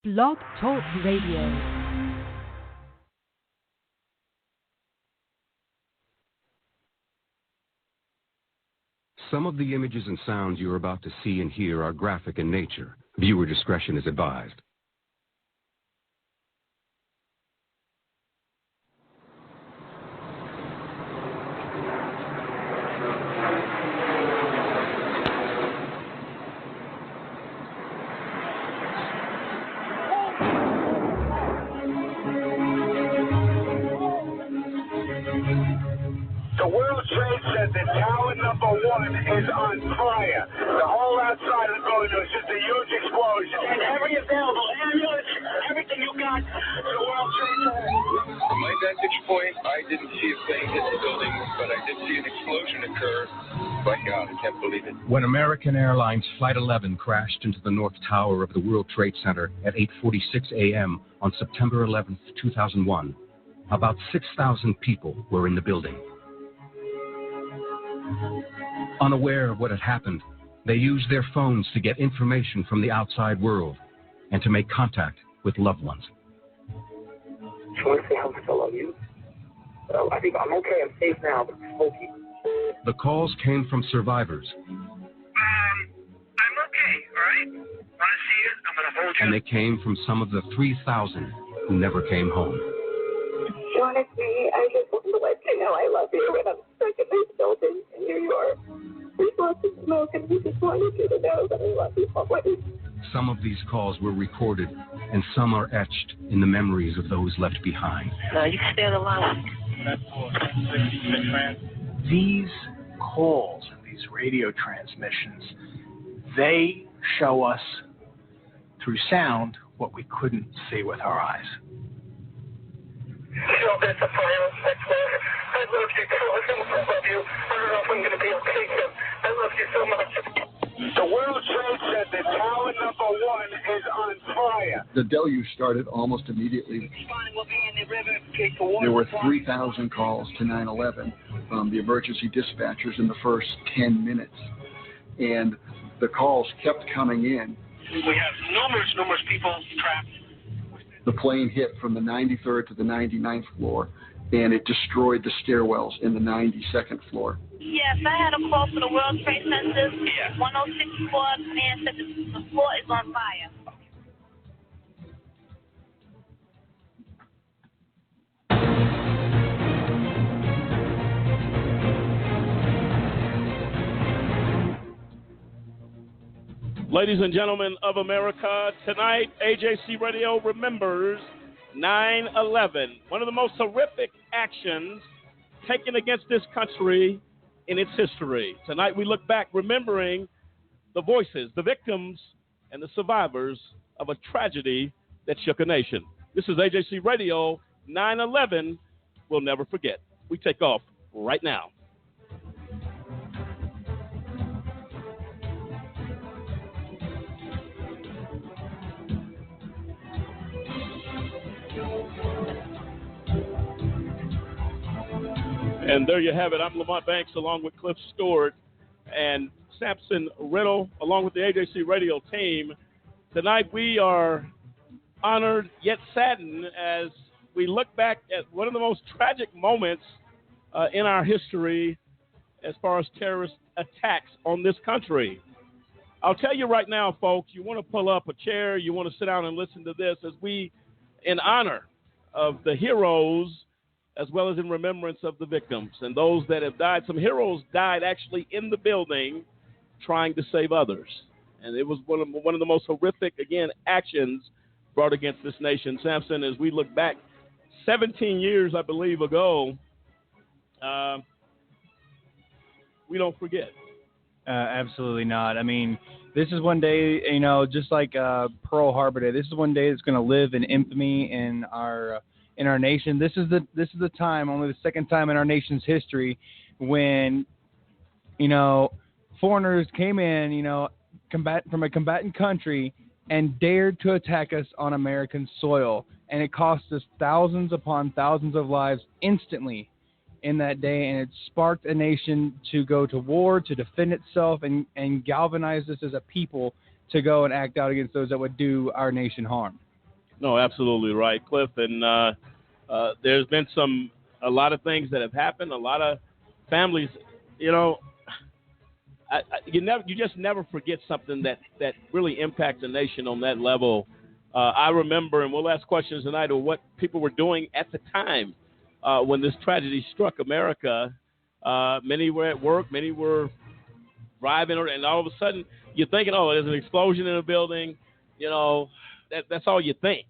Blog Talk Radio. Some of the images and sounds you're about to see and hear are graphic in nature. Viewer discretion is advised. The World Trade Center, tower number 1 is on fire. The whole outside of the building was just a huge explosion. And every available ambulance, everything you got to the World Trade Center. From my vantage point, I didn't see a thing hit the building, but I did see an explosion occur. My God, I can't believe it. When American Airlines Flight 11 crashed into the North Tower of the World Trade Center at 8:46 a.m. on September 11, 2001, about 6,000 people were in the building. Unaware of what had happened, they used their phones to get information from the outside world and to make contact with loved ones. I want to say how much I love you. I think I'm okay. I'm safe now, but smoky. The calls came from survivors. I'm okay, all right? Want to see it? I'm going to hold you. And they came from some of the 3,000 who never came home. Honestly, I just want to let you know I love you, and I'm stuck in this building in New York. There's lots of smoke, and we just wanted you to know that I love you always. Some of these calls were recorded, and some are etched in the memories of those left behind. No, you can stay on the line. These calls and these radio transmissions, they show us through sound what we couldn't see with our eyes. So that's a final explosion. I love you, too. I love you. I don't know if I'm going to be okay, Tim. I love you so much. The World Trade Center, tower number 1 is on fire. The deluge started almost immediately. There were 3,000 calls to 911 from the emergency dispatchers in the first 10 minutes. And the calls kept coming in. We have numerous people trapped. The plane hit from the 93rd to the 99th floor, and it destroyed the stairwells in the 92nd floor. Yes, I had a call for the World Trade Center. 1064 man said the floor is on fire. Ladies and gentlemen of America, tonight AJC Radio remembers 9/11, one of the most horrific actions taken against this country in its history. Tonight we look back remembering the voices, the victims, and the survivors of a tragedy that shook a nation. This is AJC Radio, 9/11, we'll never forget. We take off right now. And there you have it. I'm Lamont Banks along with Cliff Stewart and Sampson Riddle along with the AJC Radio team. Tonight we are honored yet saddened as we look back at one of the most tragic moments in our history as far as terrorist attacks on this country. I'll tell you right now, folks, you want to pull up a chair, you want to sit down and listen to this as we, in honor of the heroes as well as in remembrance of the victims and those that have died. Some heroes died actually in the building trying to save others. And it was one of the most horrific, again, actions brought against this nation. Sampson, as we look back 17 years, I believe, ago, we don't forget. Absolutely not. I mean, this is one day, just like Pearl Harbor Day, this is one day that's going to live in infamy in our nation. This is the time, only the second time in our nation's history, when foreigners came in, from a combatant country and dared to attack us on American soil, and it cost us thousands upon thousands of lives instantly in that day, and it sparked a nation to go to war, to defend itself, and galvanize us as a people to go and act out against those that would do our nation harm. No, absolutely right, Cliff. And there's been a lot of things that have happened. A lot of families, you know, you just never forget something that really impacts a nation on that level. I remember, and we'll ask questions tonight of what people were doing at the time when this tragedy struck America. Many were at work, many were driving, and all of a sudden you're thinking, oh, there's an explosion in a building. You know, that's all you think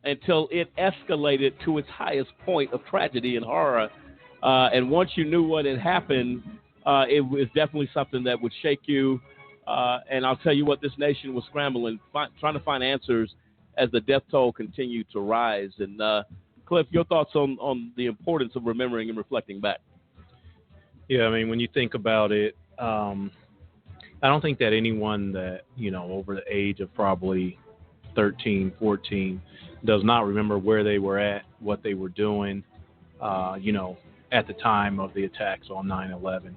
until it escalated to its highest point of tragedy and horror. And once you knew what had happened, it was definitely something that would shake you. And I'll tell you what, this nation was scrambling, trying to find answers as the death toll continued to rise. And Cliff, your thoughts on the importance of remembering and reflecting back? Yeah, I mean, when you think about it, I don't think that anyone that, you know, over the age of probably 13, 14 does not remember where they were at, what they were doing, you know, at the time of the attacks on 9/11.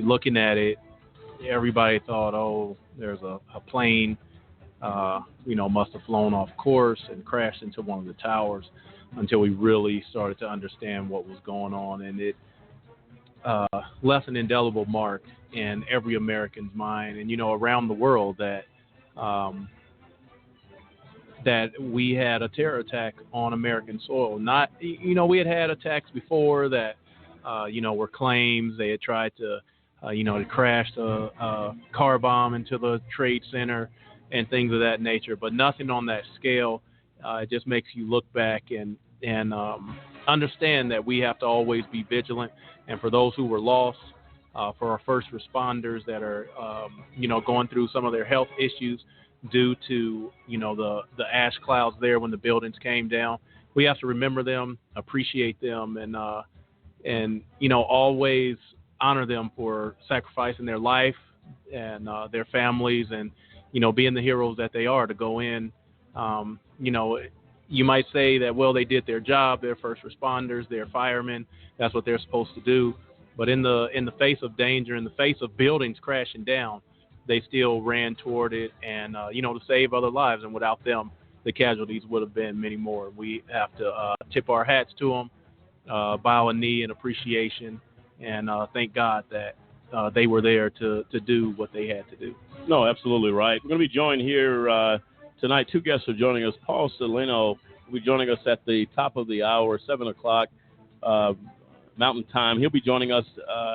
Looking at it, everybody thought, oh, there's a plane, you know, must have flown off course and crashed into one of the towers, until we really started to understand what was going on. And it left an indelible mark in every American's mind, and, you know, around the world, that that we had a terror attack on American soil. Not, you know, we had attacks before that, you know, were claims. They had tried to, you know, it crashed a car bomb into the Trade Center and things of that nature, but nothing on that scale. It just makes you look back and understand that we have to always be vigilant. And for those who were lost, for our first responders that are, you know, going through some of their health issues due to, you know, the ash clouds there when the buildings came down, we have to remember them, appreciate them, and you know, always honor them for sacrificing their life and their families, and, you know, being the heroes that they are to go in. You know, you might say that, well, they did their job, they're first responders, they're firemen, that's what they're supposed to do. But in the face of danger, in the face of buildings crashing down, they still ran toward it, and, you know, to save other lives. And without them, the casualties would have been many more. We have to tip our hats to them, bow a knee in appreciation, and thank God that they were there to do what they had to do. No, absolutely right. We're going to be joined here tonight. Two guests are joining us. Paul Ciolino will be joining us at the top of the hour, 7 o'clock Mountain Time. He'll be joining us.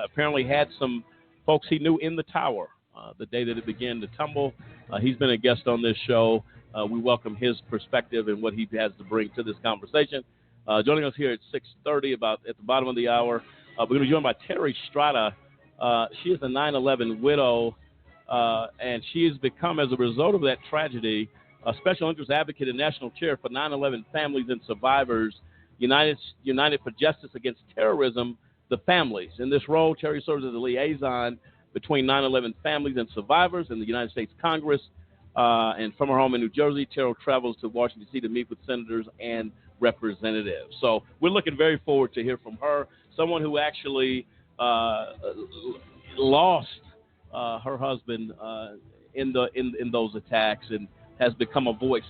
Apparently had some folks he knew in the tower the day that it began to tumble. He's been a guest on this show. We welcome his perspective and what he has to bring to this conversation. Joining us here at 6:30, about at the bottom of the hour, we're going to be joined by Terry Strada. She is a 9/11 widow, and she has become, as a result of that tragedy, a special interest advocate and national chair for 9/11 families and survivors, United for Justice Against Terrorism, the families. In this role, Terry serves as a liaison between 9/11 families and survivors in the United States Congress. And from her home in New Jersey, Terry travels to Washington, D.C. to meet with senators and representatives. So we're looking very forward to hear from her, someone who actually lost her husband in those attacks and has become a voice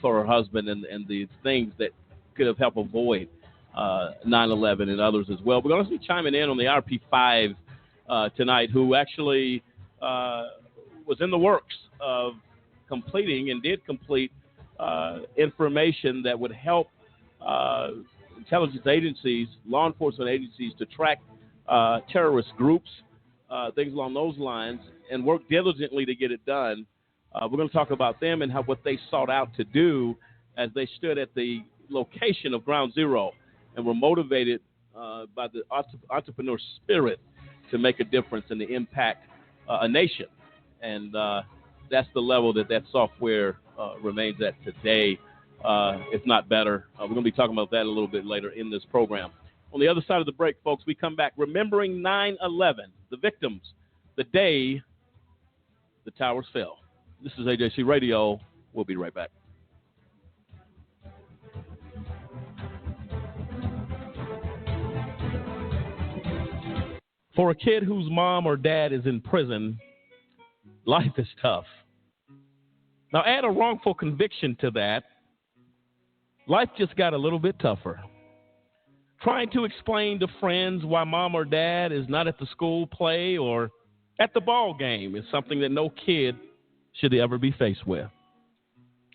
for her husband and the things that could have helped avoid 9/11 and others as well. We're going to be chiming in on the RP5 tonight, who actually was in the works of completing and did complete information that would help intelligence agencies, law enforcement agencies, to track terrorist groups, things along those lines, and work diligently to get it done. We're going to talk about them and what they sought out to do as they stood at the location of Ground Zero and were motivated by the entrepreneur spirit to make a difference and to impact a nation. And that's the level that software remains at today, if not better. We're going to be talking about that a little bit later in this program. On the other side of the break, folks, we come back remembering 9/11, the victims, the day the towers fell. This is AJC Radio. We'll be right back. For a kid whose mom or dad is in prison, life is tough. Now, add a wrongful conviction to that. Life just got a little bit tougher. Trying to explain to friends why mom or dad is not at the school play or at the ball game is something that no kid should ever be faced with,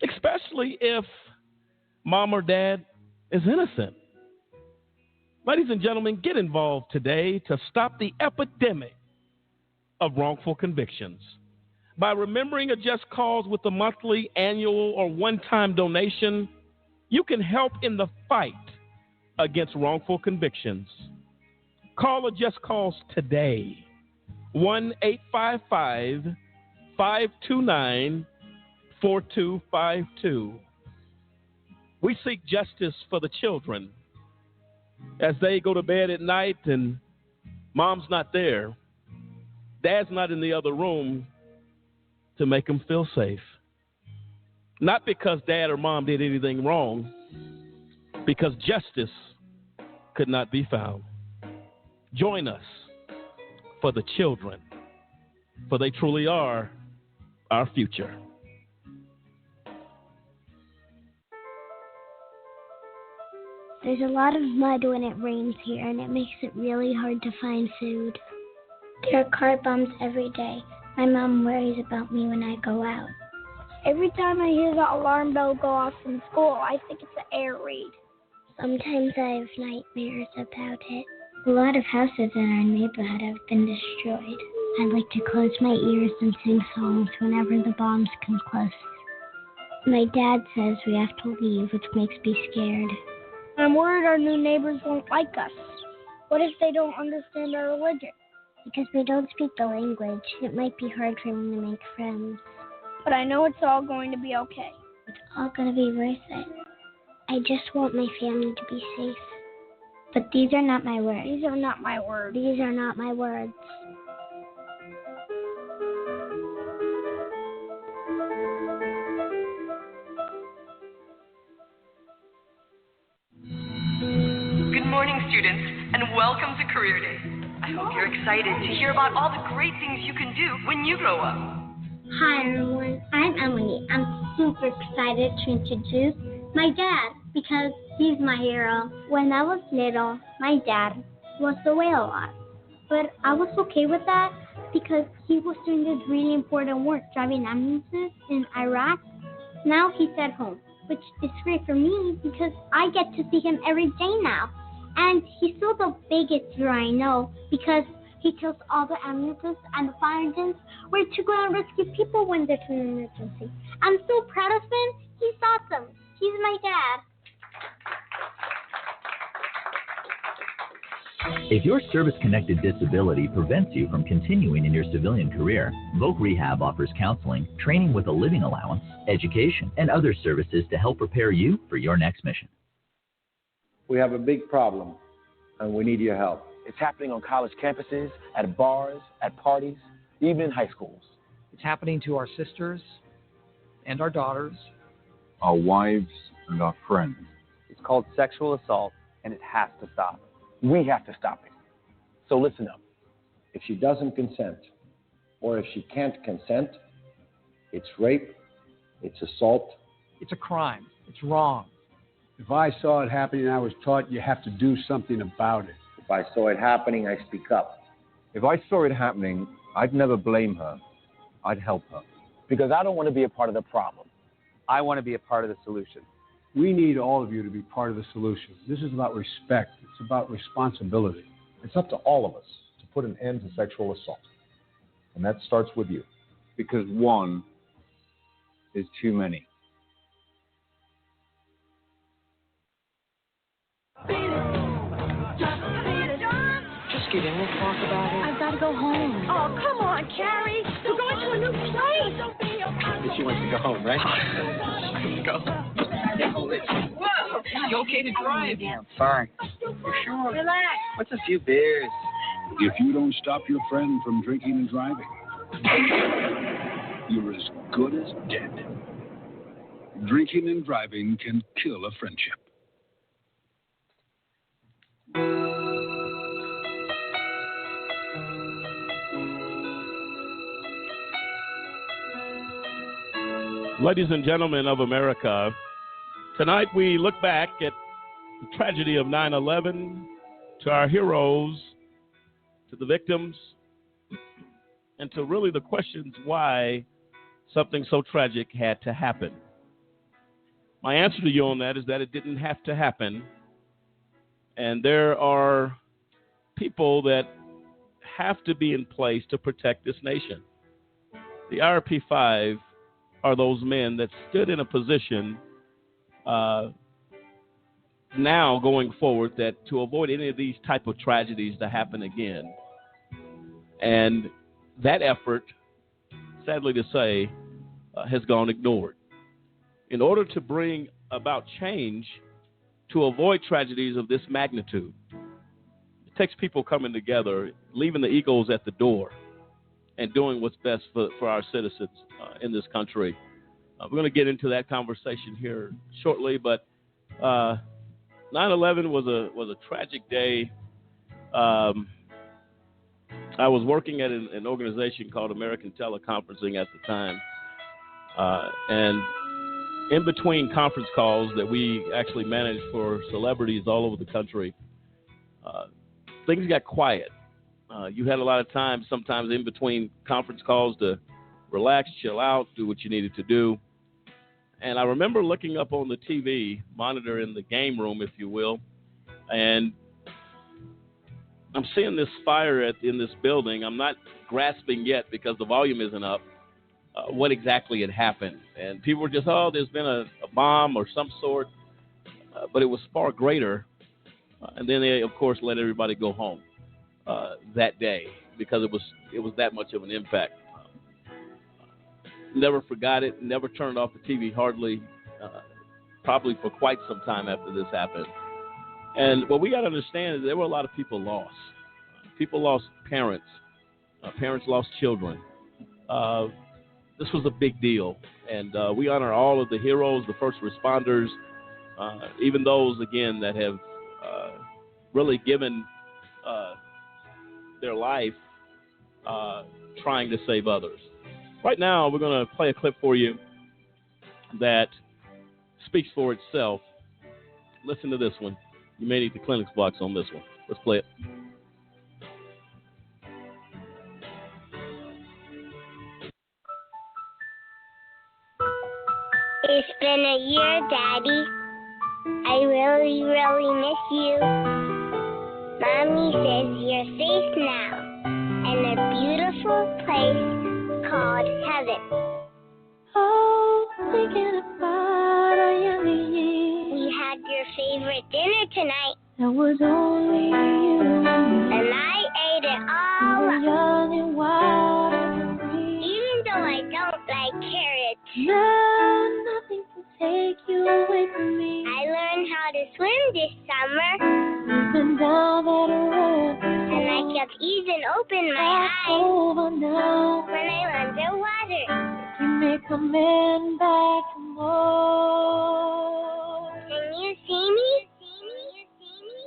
especially if mom or dad is innocent. Ladies and gentlemen, get involved today to stop the epidemic of wrongful convictions. By remembering a Just Cause with a monthly, annual, or one-time donation, you can help in the fight against wrongful convictions. Call a Just Cause today. 1-855-529-4252. We seek justice for the children as they go to bed at night and mom's not there. Dad's not in the other room to make them feel safe. Not because dad or mom did anything wrong, because justice could not be found. Join us for the children, for they truly are our future. There's a lot of mud when it rains here, and it makes it really hard to find food. There are car bombs every day. My mom worries about me when I go out. Every time I hear the alarm bell go off from school, I think it's an air raid. Sometimes I have nightmares about it. A lot of houses in our neighborhood have been destroyed. I like to close my ears and sing songs whenever the bombs come close. My dad says we have to leave, which makes me scared. I'm worried our new neighbors won't like us. What if they don't understand our religion? Because we don't speak the language, it might be hard for me to make friends. But I know it's all going to be okay. It's all going to be worth it. I just want my family to be safe. But these are not my words. These are not my words. These are not my words. Good morning, students, and welcome to Career Day. I hope you're excited to hear about all the great things you can do when you grow up. Hi, everyone. I'm Emily. I'm super excited to introduce my dad because he's my hero. When I was little, my dad was away a lot. But I was okay with that because he was doing this really important work driving ambulances in Iraq. Now he's at home, which is great for me because I get to see him every day now. And he's still the biggest hero I know because he kills all the ambulances and the fire engines where to go and rescue people when there's an emergency. I'm so proud of him. He's awesome. He's my dad. If your service-connected disability prevents you from continuing in your civilian career, Voc Rehab offers counseling, training with a living allowance, education, and other services to help prepare you for your next mission. We have a big problem, and we need your help. It's happening on college campuses, at bars, at parties, even in high schools. It's happening to our sisters and our daughters, our wives and our friends. It's called sexual assault, and it has to stop. We have to stop it. So listen up. If she doesn't consent, or if she can't consent, it's rape, it's assault. It's a crime. It's wrong. If I saw it happening, I was taught you have to do something about it. If I saw it happening, I speak up. If I saw it happening, I'd never blame her. I'd help her. Because I don't want to be a part of the problem. I want to be a part of the solution. We need all of you to be part of the solution. This is about respect. It's about responsibility. It's up to all of us to put an end to sexual assault. And that starts with you. Because one is too many. Just get in, we'll talk about it. I've got to go home. Oh, come on, Carrie. We're going to a new place. She wants to go home, right? Go. Whoa! You okay to drive? Yeah, I'm fine. You sure? Relax. What's a few beers? If you don't stop your friend from drinking and driving, you're as good as dead. Drinking and driving can kill a friendship. Ladies and gentlemen of America, tonight we look back at the tragedy of 9/11, to our heroes, to the victims, and to really the questions why something so tragic had to happen. My answer to you on that is that it didn't have to happen, and there are people that have to be in place to protect this nation. The IRP-5 are those men that stood in a position now going forward that to avoid any of these type of tragedies to happen again. And that effort, sadly to say, has gone ignored. In order to bring about change to avoid tragedies of this magnitude, it takes people coming together, leaving the egos at the door, and doing what's best for our citizens in this country. We're going to get into that conversation here shortly, but 9/11 was a tragic day. I was working at an organization called American Teleconferencing at the time, and in between conference calls that we actually managed for celebrities all over the country, things got quiet. You had a lot of time sometimes in between conference calls to relax, chill out, do what you needed to do. And I remember looking up on the TV monitor in the game room, if you will, and I'm seeing this fire in this building. I'm not grasping yet because the volume isn't up what exactly had happened. And people were just, there's been a bomb or some sort, but it was far greater. And then they, of course, let everybody go home that day because it was that much of an impact. Never forgot it, never turned off the TV hardly, probably for quite some time after this happened. And what we got to understand is there were a lot of people lost. People lost parents. Parents lost children. This was a big deal. And we honor all of the heroes, the first responders, even those, again, that have really given their life trying to save others. Right now, we're going to play a clip for you that speaks for itself. Listen to this one. You may need the clinics box on this one. Let's play it. It's been a year, Daddy. I really, really miss you. Mommy says you're safe now in a beautiful place called heaven. Oh, thinking about our younger years. We had your favorite dinner tonight. It was only you. And I ate it all up. Young and wild and free. Even though I don't like carrots. No, nothing can take you away from me. I learned how to swim this summer. You've been down that road. And I kept even open my eyes now. When I'm underwater. You may come in back for more. Can you see me?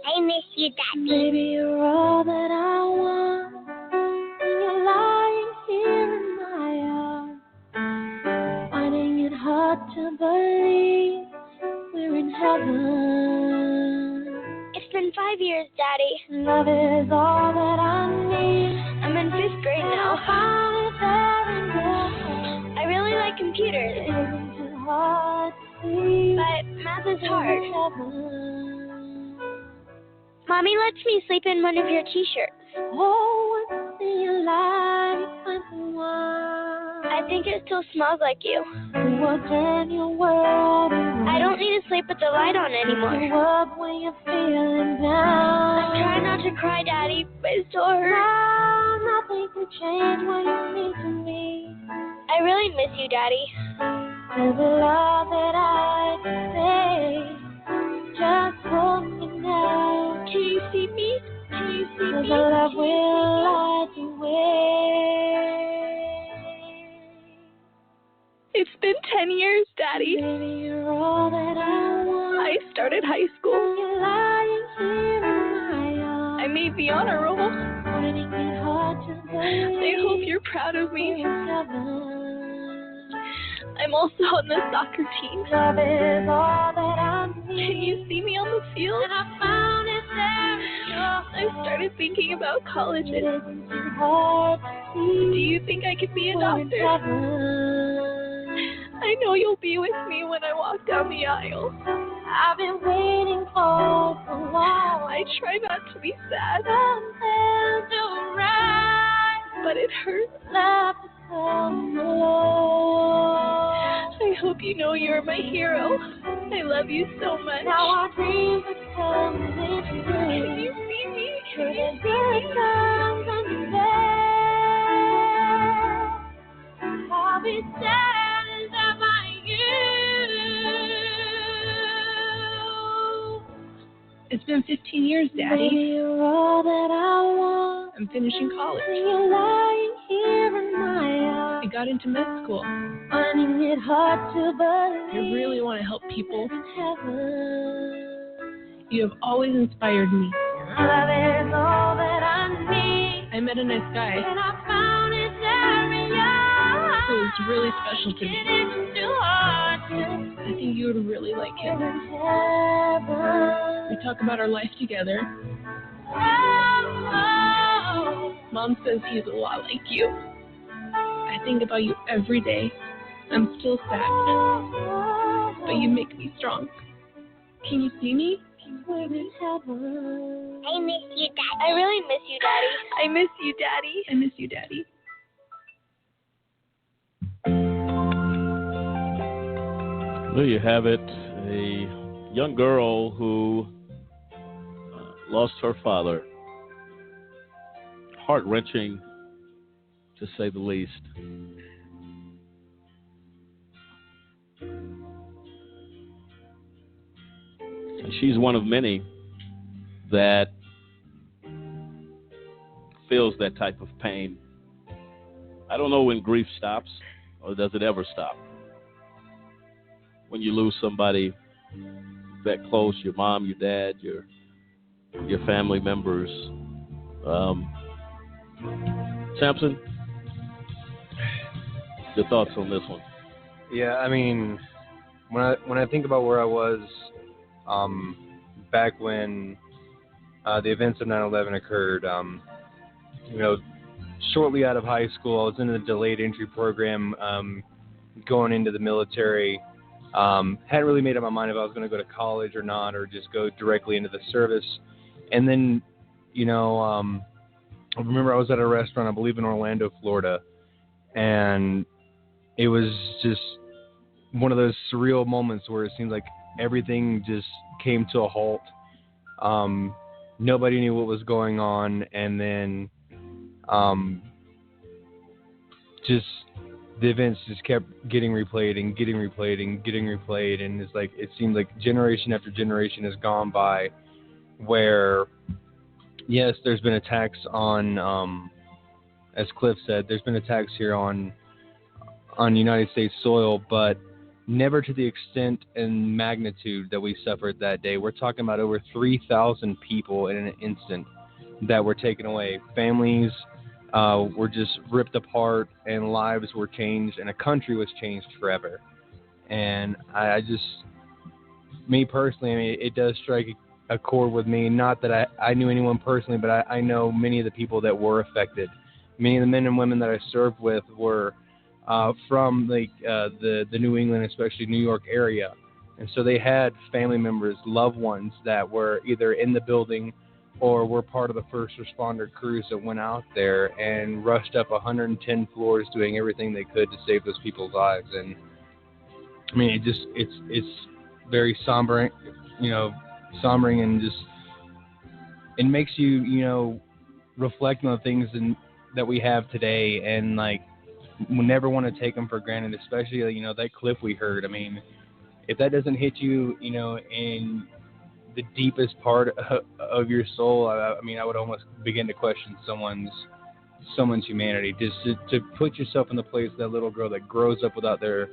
I miss you, Daddy. Baby, you're all that I want. And you're lying here in my arms. Finding it hard to believe we're in heaven. It's been 5 years, Daddy. Love is all that I need. I'm in 5th grade now. I really like computers. It isn't too hard to see, but math is hard. Mommy lets me sleep in one of your t-shirts. Oh, what's in your life? I think it still smells like you. What's in your world? I don't need to sleep with the light on anymore. Up when you're feeling down. I'm trying not to cry, Daddy, but it still hurts. Now, nothing can change what you mean to me. I really miss you, Daddy. There's a lot that I can say. Just hold me now. Can you see me? Can you see me? 'Cause our love will light the way. It's been 10 years, Daddy. Baby, you're all that I want. I started high school. You're lying here in my arms. I made the honor roll. Finding it hard to believe. I hope you're proud of me. I'm also on the soccer team. Love is all that I need. Can you see me on the field? And I found it there. I started thinking about colleges. Do you think I could be a doctor? I know you'll be with me when I walk down the aisle. I've been waiting for so long. I try not to be sad. But it hurts. I hope you know you're my hero. I love you so much. Now our dreams are coming true. Can you see me? Can you see me? I'll be standing there by you. It's been 15 years, Daddy. You're all that I want. I'm finishing college. You're lying here in my arms. I got into med school. Finding it hard to believe. I really want to help people. You have always inspired me. Love is all that I need. I met a nice guy. And I found it there in your eyes. It was really special to me. It isn't too hard to. I think you would really like him. We talk about our life together. Mom says he's a lot like you. I think about you every day. I'm still sad, but you make me strong. Can you see me? I miss you, Daddy. I really miss you, Daddy. I miss you, Daddy. I miss you, Daddy. There you have it. A young girl who lost her father. Heart-wrenching, to say the least. And she's one of many that feels that type of pain. I don't know when grief stops, or does it ever stop? When you lose somebody that close, your mom, your dad, your family members. Samson, your thoughts on this one? Yeah, I mean, when I think about where I was back when the events of 9/11 occurred, shortly out of high school, I was in a delayed entry program, going into the military. Hadn't really made up my mind if I was going to go to college or not, or just go directly into the service. And then, I remember I was at a restaurant, I believe in Orlando, Florida, and it was just one of those surreal moments where it seemed like everything just came to a halt. Nobody knew what was going on, and then just the events just kept getting replayed, and it's like it seemed like generation after generation has gone by where, yes, there's been attacks on, as Cliff said, there's been attacks here on United States soil, but never to the extent and magnitude that we suffered that day. We're talking about over 3,000 people in an instant that were taken away. Families were just ripped apart, and lives were changed, and a country was changed forever. And I just, me personally, I mean, it does strike a chord with me. Not that I knew anyone personally, but I know many of the people that were affected. Many of the men and women that I served with were from the New England, especially New York area. And so they had family members, loved ones that were either in the building or were part of the first responder crews that went out there and rushed up 110 floors doing everything they could to save those people's lives. And I mean, it's very sombering, and just, it makes you, reflect on the things that we have today, and like, we never want to take them for granted, especially, that clip we heard. I mean, if that doesn't hit you, in the deepest part of your soul, I mean, I would almost begin to question someone's humanity. Just to put yourself in the place of that little girl that grows up without their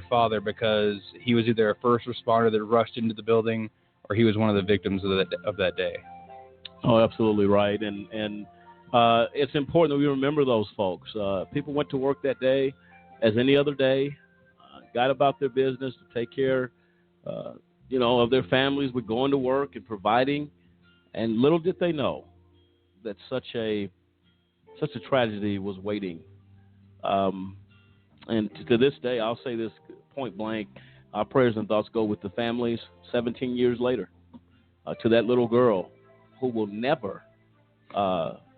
father because he was either a first responder that rushed into the building or he was one of the victims of that day. Oh, absolutely right. And it's important that we remember those folks. People went to work that day as any other day. got about their business to take care, of their families, with going to work and providing. And little did they know that such a tragedy was waiting. And to this day, I'll say this point blank, our prayers and thoughts go with the families 17 years later, to that little girl who will never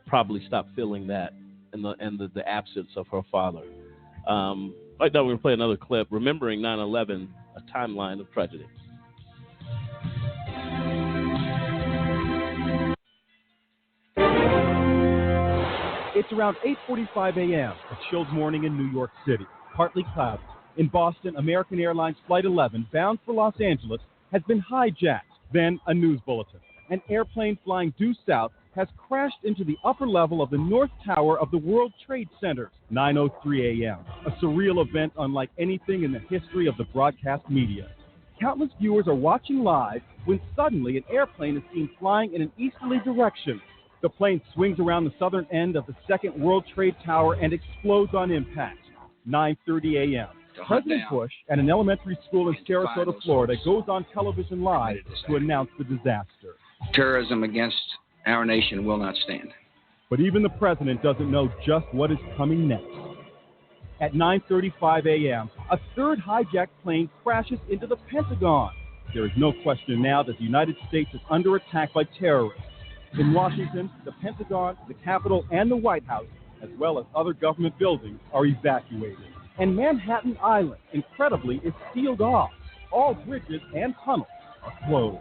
probably stop feeling that and the absence of her father. Right now, we're going to play another clip, remembering 9/11, a timeline of tragedy. It's around 8:45 a.m., a chilled morning in New York City, partly cloudy. In Boston, American Airlines Flight 11, bound for Los Angeles, has been hijacked. Then a news bulletin. An airplane flying due south has crashed into the upper level of the North Tower of the World Trade Center, 9:03 a.m., a surreal event unlike anything in the history of the broadcast media. Countless viewers are watching live when suddenly an airplane is seen flying in an easterly direction. The plane swings around the southern end of the Second World Trade Tower and explodes on impact, 9:30 a.m. President Bush at an elementary school in Sarasota, Florida, goes on television live to announce the disaster. Terrorism against our nation will not stand. But even the president doesn't know just what is coming next. At 9:35 a.m., a third hijacked plane crashes into the Pentagon. There is no question now that the United States is under attack by terrorists. In Washington, the Pentagon, the Capitol, and the White House, as well as other government buildings, are evacuated. And Manhattan Island, incredibly, is sealed off. All bridges and tunnels are closed.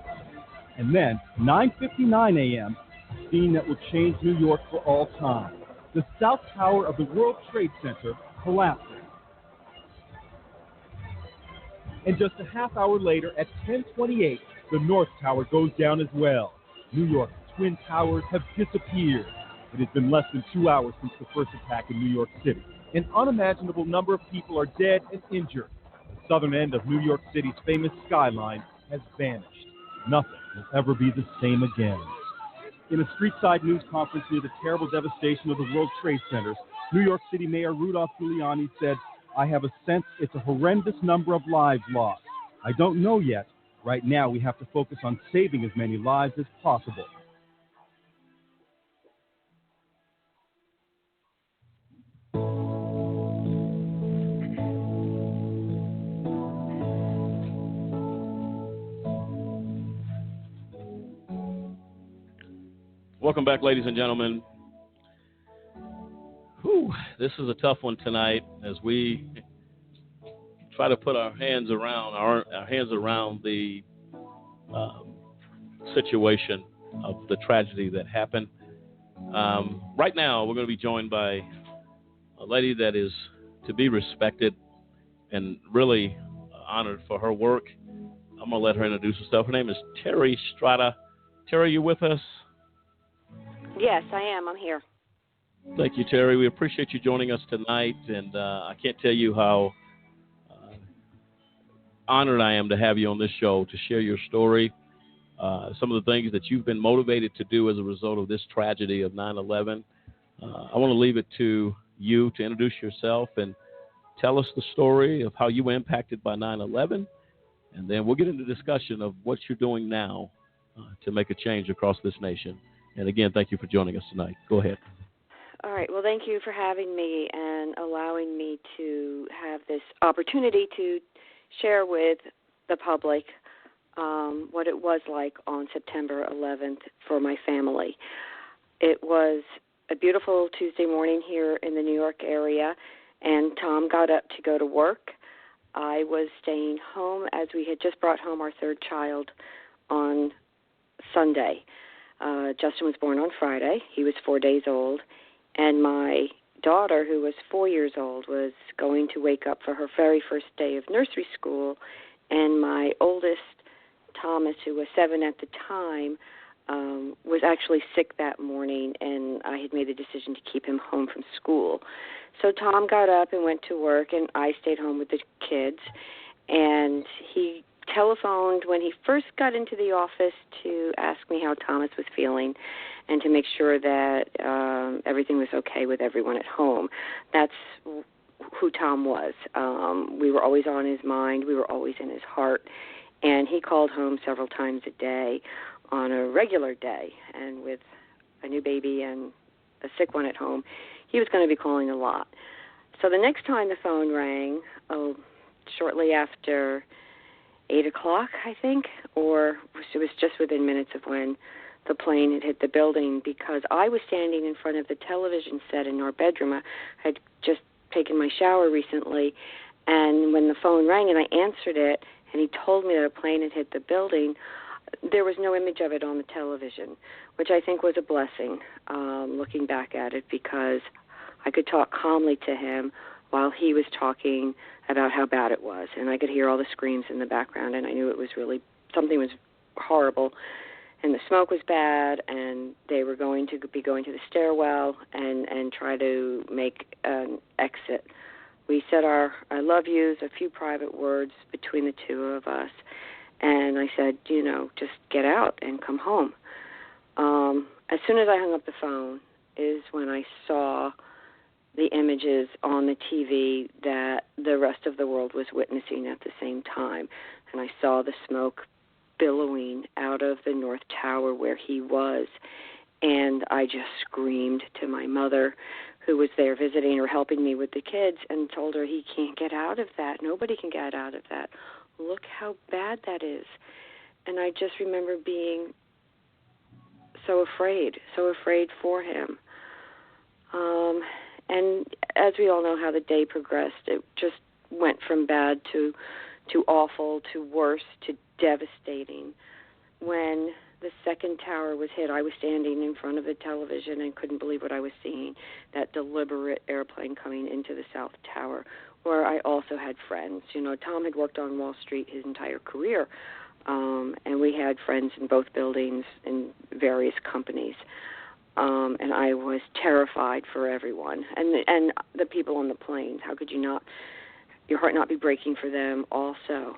And then, 9:59 a.m., a scene that will change New York for all time. The South Tower of the World Trade Center collapses. And just a half hour later, at 10:28, the North Tower goes down as well. New York's Twin Towers have disappeared. It has been less than 2 hours since the first attack in New York City. An unimaginable number of people are dead and injured. The southern end of New York City's famous skyline has vanished. Nothing will ever be the same again. In a street-side news conference near the terrible devastation of the World Trade Centers, New York City Mayor Rudolph Giuliani said, "I have a sense it's a horrendous number of lives lost. I don't know yet. Right now, we have to focus on saving as many lives as possible." Welcome back, ladies and gentlemen. This is a tough one tonight as we try to put our hands around the situation of the tragedy that happened. Right now, we're going to be joined by a lady that is to be respected and really honored for her work. I'm going to let her introduce herself. Her name is Terry Strada. Terry, you with us? Yes, I am. I'm here. Thank you, Terry. We appreciate you joining us tonight, and I can't tell you how honored I am to have you on this show to share your story, some of the things that you've been motivated to do as a result of this tragedy of 9/11. I want to leave it to you to introduce yourself and tell us the story of how you were impacted by 9/11, and then we'll get into discussion of what you're doing now to make a change across this nation. And again, thank you for joining us tonight. Go ahead. All right. Well, thank you for having me and allowing me to have this opportunity to share with the public what it was like on September 11th for my family. It was a beautiful Tuesday morning here in the New York area, and Tom got up to go to work. I was staying home as we had just brought home our third child on Sunday. Justin was born on Friday. He was 4 days old. And my daughter, who was 4 years old, was going to wake up for her very first day of nursery school. And my oldest, Thomas, who was 7 at the time, was actually sick that morning, and I had made the decision to keep him home from school. So Tom got up and went to work, and I stayed home with the kids. And he telephoned when he first got into the office to ask me how Thomas was feeling and to make sure that everything was okay with everyone at home. That's who Tom was. We were always on his mind. We were always in his heart. And he called home several times a day on a regular day. And with a new baby and a sick one at home, he was going to be calling a lot. So the next time the phone rang, shortly after 8 o'clock, I think, or it was just within minutes of when the plane had hit the building, because I was standing in front of the television set in our bedroom. I had just taken my shower recently, and when the phone rang and I answered it, and he told me that a plane had hit the building, there was no image of it on the television, which I think was a blessing, looking back at it, because I could talk calmly to him while he was talking about how bad it was, and I could hear all the screams in the background, and I knew it was really, something was horrible, and the smoke was bad, and they were going to be going to the stairwell and try to make an exit. We said our I love yous, a few private words between the two of us, and I said, just get out and come home. As soon as I hung up the phone is when I saw the images on the TV that the rest of the world was witnessing at the same time. And I saw the smoke billowing out of the North Tower where he was. And I just screamed to my mother, who was there visiting or helping me with the kids, and told her, he can't get out of that. Nobody can get out of that. Look how bad that is. And I just remember being so afraid for him. And as we all know how the day progressed, it just went from bad to awful to worse to devastating. When the second tower was hit, I was standing in front of the television and couldn't believe what I was seeing, that deliberate airplane coming into the South Tower, where I also had friends. Tom had worked on Wall Street his entire career, and we had friends in both buildings in various companies. And I was terrified for everyone, and the people on the plane. How could you not, your heart not be breaking for them also?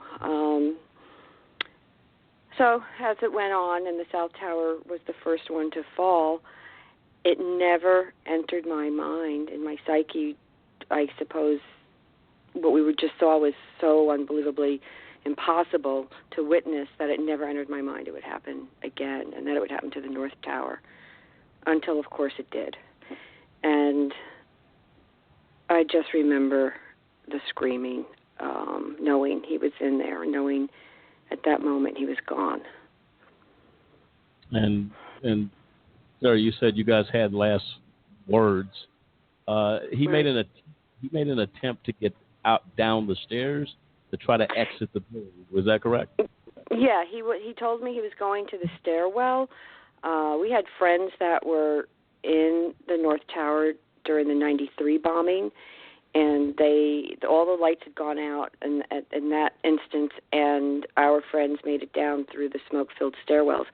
So as it went on, and the South Tower was the first one to fall, it never entered my mind, in my psyche. I suppose what we just saw was so unbelievably impossible to witness that it never entered my mind it would happen again, and that it would happen to the North Tower. Until, of course, it did. And I just remember the screaming, knowing he was in there, knowing at that moment he was gone. And Sarah, you said you guys had last words. He made an attempt to get out down the stairs to try to exit the building. Was that correct? Yeah, he told me he was going to the stairwell. We had friends that were in the North Tower during the 93 bombing, and all the lights had gone out in that instance, and our friends made it down through the smoke-filled stairwells.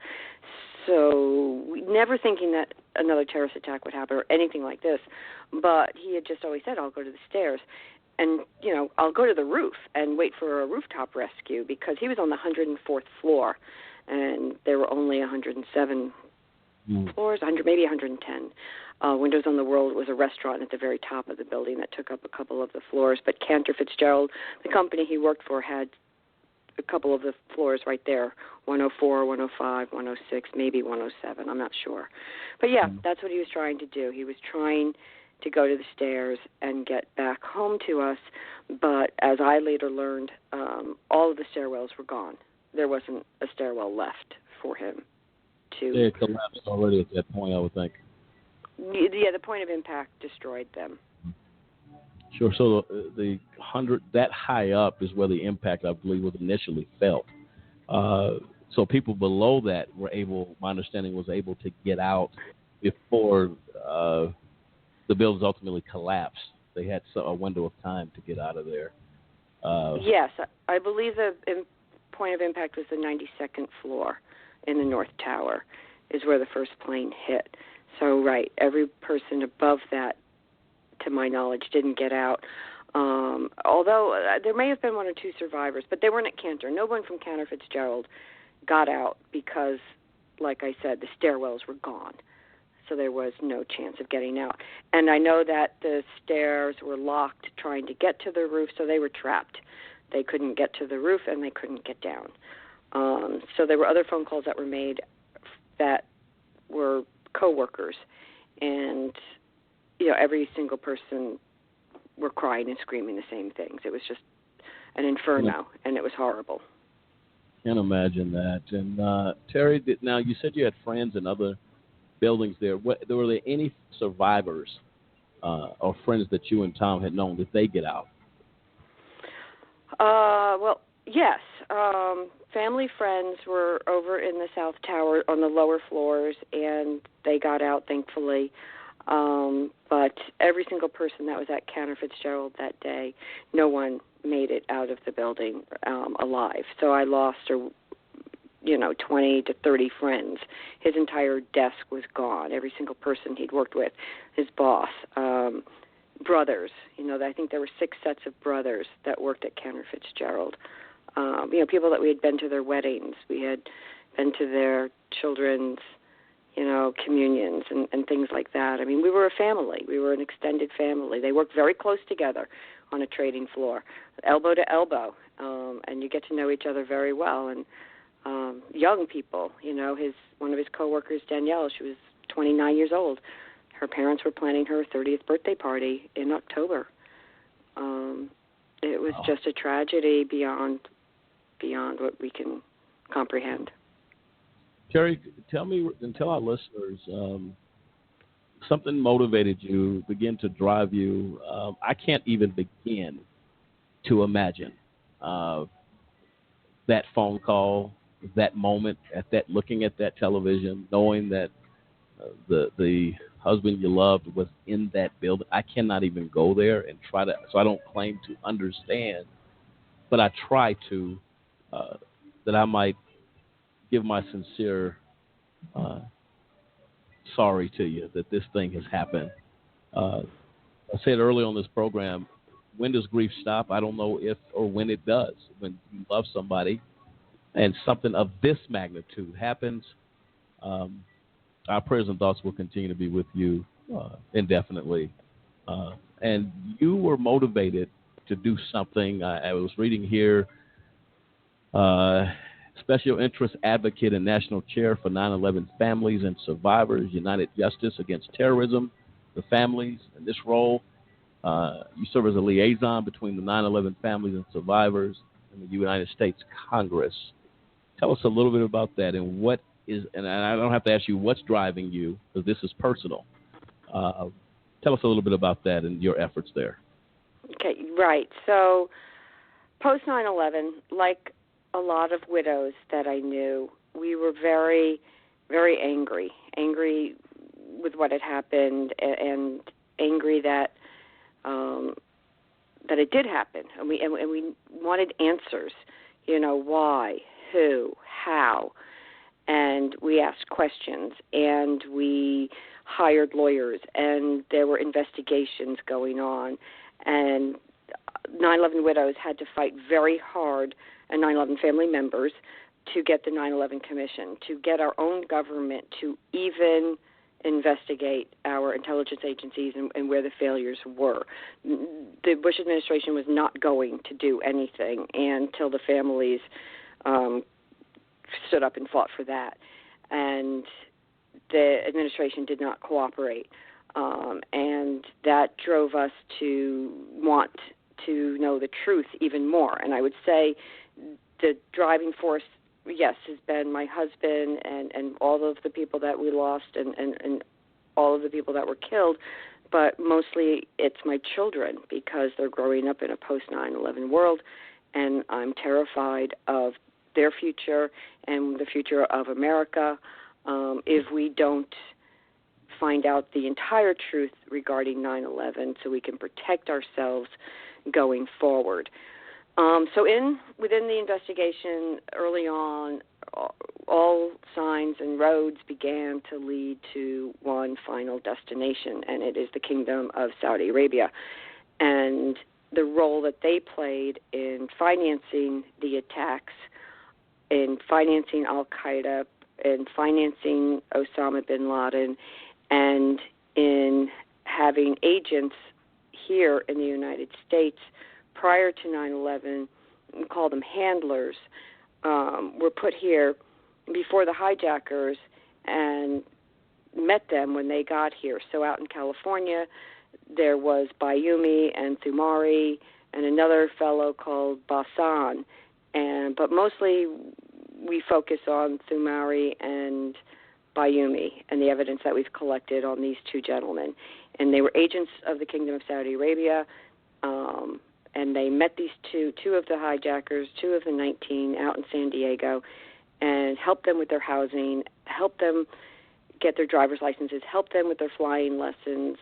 So never thinking that another terrorist attack would happen or anything like this, but he had just always said, I'll go to the stairs. And, I'll go to the roof and wait for a rooftop rescue, because he was on the 104th floor, and there were only 107 floors, maybe 110. Windows on the World was a restaurant at the very top of the building that took up a couple of the floors. But Cantor Fitzgerald, the company he worked for, had a couple of the floors right there, 104, 105, 106, maybe 107. I'm not sure. But, yeah, that's what he was trying to do. He was trying to go to the stairs and get back home to us. But as I later learned, all of the stairwells were gone. There wasn't a stairwell left for him to... They had collapsed already at that point, I would think. Yeah, the point of impact destroyed them. Sure. So the 100, that high up is where the impact, I believe, was initially felt. So people below that were able, my understanding, was able to get out before the buildings ultimately collapsed. They had a window of time to get out of there. Yes, I believe the point of impact was the 92nd floor in the North Tower is where the first plane hit. So, right, every person above that, to my knowledge, didn't get out. Although there may have been one or two survivors, but they weren't at Cantor. No one from Cantor Fitzgerald got out because, like I said, the stairwells were gone. so there was no chance of getting out. And I know that the stairs were locked trying to get to the roof, so they were trapped. They couldn't get to the roof, and they couldn't get down. So there were other phone calls that were made that were coworkers, and every single person were crying and screaming the same things. It was just an inferno, and it was horrible. Can't imagine that. And Terry, now you said you had friends in other buildings there. Were there any survivors or friends that you and Tom had known? Did they get out? Well, yes. Family friends were over in the South Tower on the lower floors, and they got out, thankfully. But every single person that was at Counter Fitzgerald that day, no one made it out of the building alive. So I lost 20 to 30 friends. His entire desk was gone. Every single person he'd worked with, his boss, brothers. I think there were 6 sets of brothers that worked at Counter Fitzgerald. People that we had been to their weddings. We had been to their children's, communions and things like that. I mean, we were a family. We were an extended family. They worked very close together on a trading floor, elbow to elbow, and you get to know each other very well. And young people, one of his coworkers, Danielle, she was 29 years old. Her parents were planning her 30th birthday party in October. It was just a tragedy beyond what we can comprehend. Terry, tell me and tell our listeners something motivated you, begin to drive you. I can't even begin to imagine that phone call, that moment, looking at that television, knowing that the husband you loved was in that building. I cannot even go there and try to. So I don't claim to understand, but I try to. That I might give my sincere sorry to you that this thing has happened. I said earlier on this program, when does grief stop? I don't know if or when it does. When you love somebody and something of this magnitude happens, our prayers and thoughts will continue to be with you indefinitely. And you were motivated to do something. I was reading here, Special Interest Advocate and National Chair for 9/11 Families and Survivors, United Justice Against Terrorism, the families. In this role, you serve as a liaison between the 9/11 families and survivors and the United States Congress. Tell us a little bit about that and what is, and I don't have to ask you what's driving you because this is personal. Tell us a little bit about that and your efforts there. Okay, right. So post 9/11, like a lot of widows that I knew, we were very, very angry with what had happened, and angry that it did happen, and we wanted answers. Why, who, how, and we asked questions, and we hired lawyers, and there were investigations going on, and 9/11 widows had to fight very hard, and 9/11 family members, to get the 9/11 Commission, to get our own government to even investigate our intelligence agencies and where the failures were. The Bush administration was not going to do anything until the families stood up and fought for that. And the administration did not cooperate. And that drove us to want to know the truth even more. And I would say the driving force, yes, has been my husband and all of the people that we lost and all of the people that were killed, but mostly it's my children because they're growing up in a post-9/11 world, and I'm terrified of their future and the future of America if we don't find out the entire truth regarding 9/11 so we can protect ourselves going forward. So within the investigation, early on, all signs and roads began to lead to one final destination, and it is the Kingdom of Saudi Arabia. And the role that they played in financing the attacks, in financing Al-Qaeda, in financing Osama bin Laden, and in having agents here in the United States prior to 9/11, we call them handlers, were put here before the hijackers and met them when they got here. So out in California, there was Bayumi and Thumari and another fellow called Basan, but mostly we focus on Thumari and Bayumi and the evidence that we've collected on these two gentlemen. And they were agents of the Kingdom of Saudi Arabia, and they met these two of the hijackers, 2 of the 19 out in San Diego, and helped them with their housing, helped them get their driver's licenses, helped them with their flying lessons.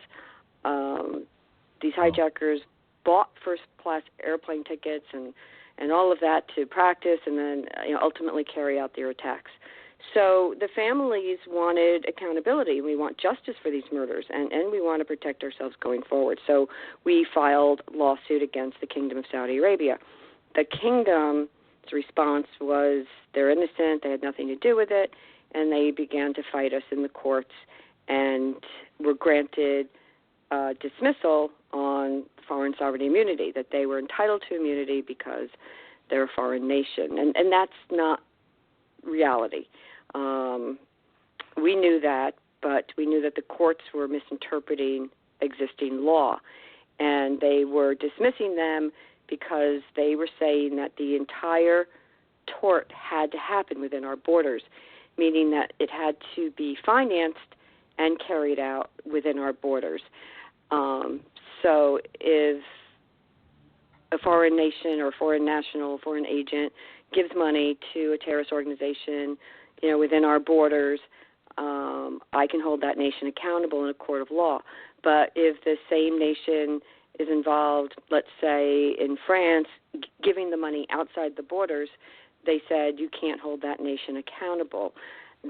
These hijackers bought first-class airplane tickets and all of that to practice and then ultimately carry out their attacks. So the families wanted accountability. We want justice for these murders, and we want to protect ourselves going forward. So we filed a lawsuit against the Kingdom of Saudi Arabia. The Kingdom's response was they're innocent, they had nothing to do with it, and they began to fight us in the courts and were granted dismissal on foreign sovereignty immunity, that they were entitled to immunity because they're a foreign nation. And that's not reality. We knew that, but we knew that the courts were misinterpreting existing law, and they were dismissing them because they were saying that the entire tort had to happen within our borders, meaning that it had to be financed and carried out within our borders. So if a foreign nation or foreign national, foreign agent gives money to a terrorist organization, within our borders, I can hold that nation accountable in a court of law. But if the same nation is involved, let's say in France, giving the money outside the borders, they said you can't hold that nation accountable.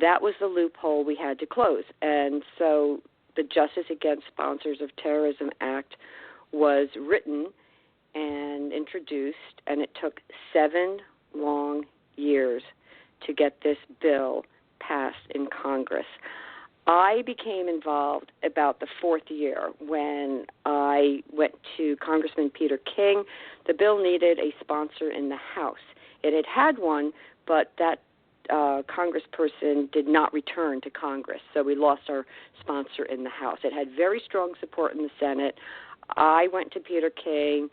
That was the loophole we had to close. And so the Justice Against Sponsors of Terrorism Act was written and introduced, and it took 7 long years to get this bill passed in Congress. I became involved about the 4th year when I went to Congressman Peter King. The bill needed a sponsor in the House. It had one, but that congressperson did not return to Congress, so we lost our sponsor in the House. It had very strong support in the Senate. I went to Peter King,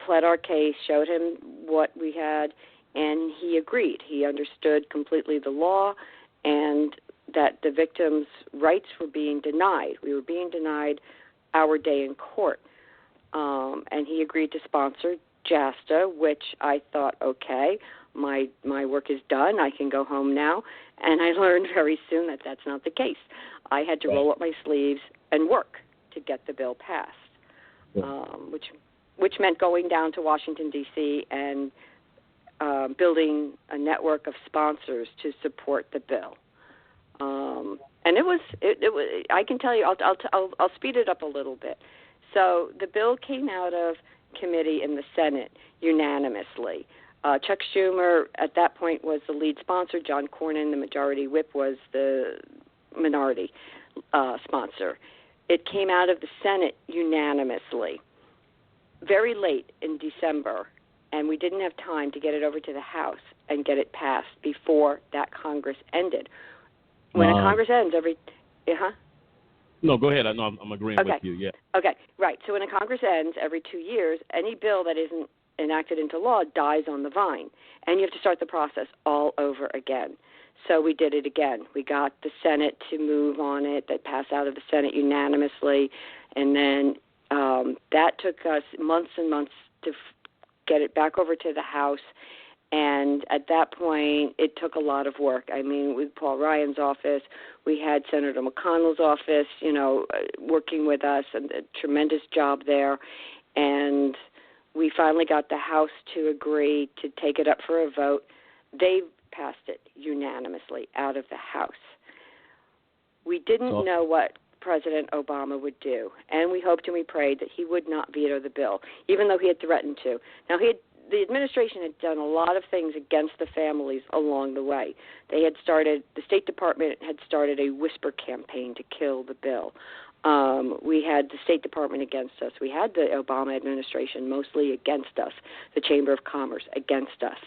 pled our case, showed him what we had, and he agreed. He understood completely the law and that the victims' rights were being denied. We were being denied our day in court. And he agreed to sponsor JASTA, which I thought, okay, my work is done. I can go home now. And I learned very soon that that's not the case. I had to roll up my sleeves and work to get the bill passed, which meant going down to Washington, D.C. and building a network of sponsors to support the bill. And it was. I can tell you. I'll speed it up a little bit. So the bill came out of committee in the Senate unanimously. Chuck Schumer at that point was the lead sponsor. John Cornyn, the majority whip, was the minority sponsor. It came out of the Senate unanimously. Very late in December, and we didn't have time to get it over to the House and get it passed before that Congress ended. When a Congress ends No, go ahead. I'm agreeing with you, yeah. Okay, right. So when a Congress ends every 2 years, any bill that isn't enacted into law dies on the vine, and you have to start the process all over again. So we did it again. We got the Senate to move on it. That passed out of the Senate unanimously, and then that took us months and months to get it back over to the House. And at that point, it took a lot of work. I mean, with Paul Ryan's office, we had Senator McConnell's office, working with us, and a tremendous job there. And we finally got the House to agree to take it up for a vote. They passed it unanimously out of the House. We didn't know what President Obama would do, and we hoped and we prayed that he would not veto the bill, even though he had threatened to. Now, the administration had done a lot of things against the families along the way. The State Department had started a whisper campaign to kill the bill. We had the State Department against us. We had the Obama administration mostly against us, the Chamber of Commerce against us.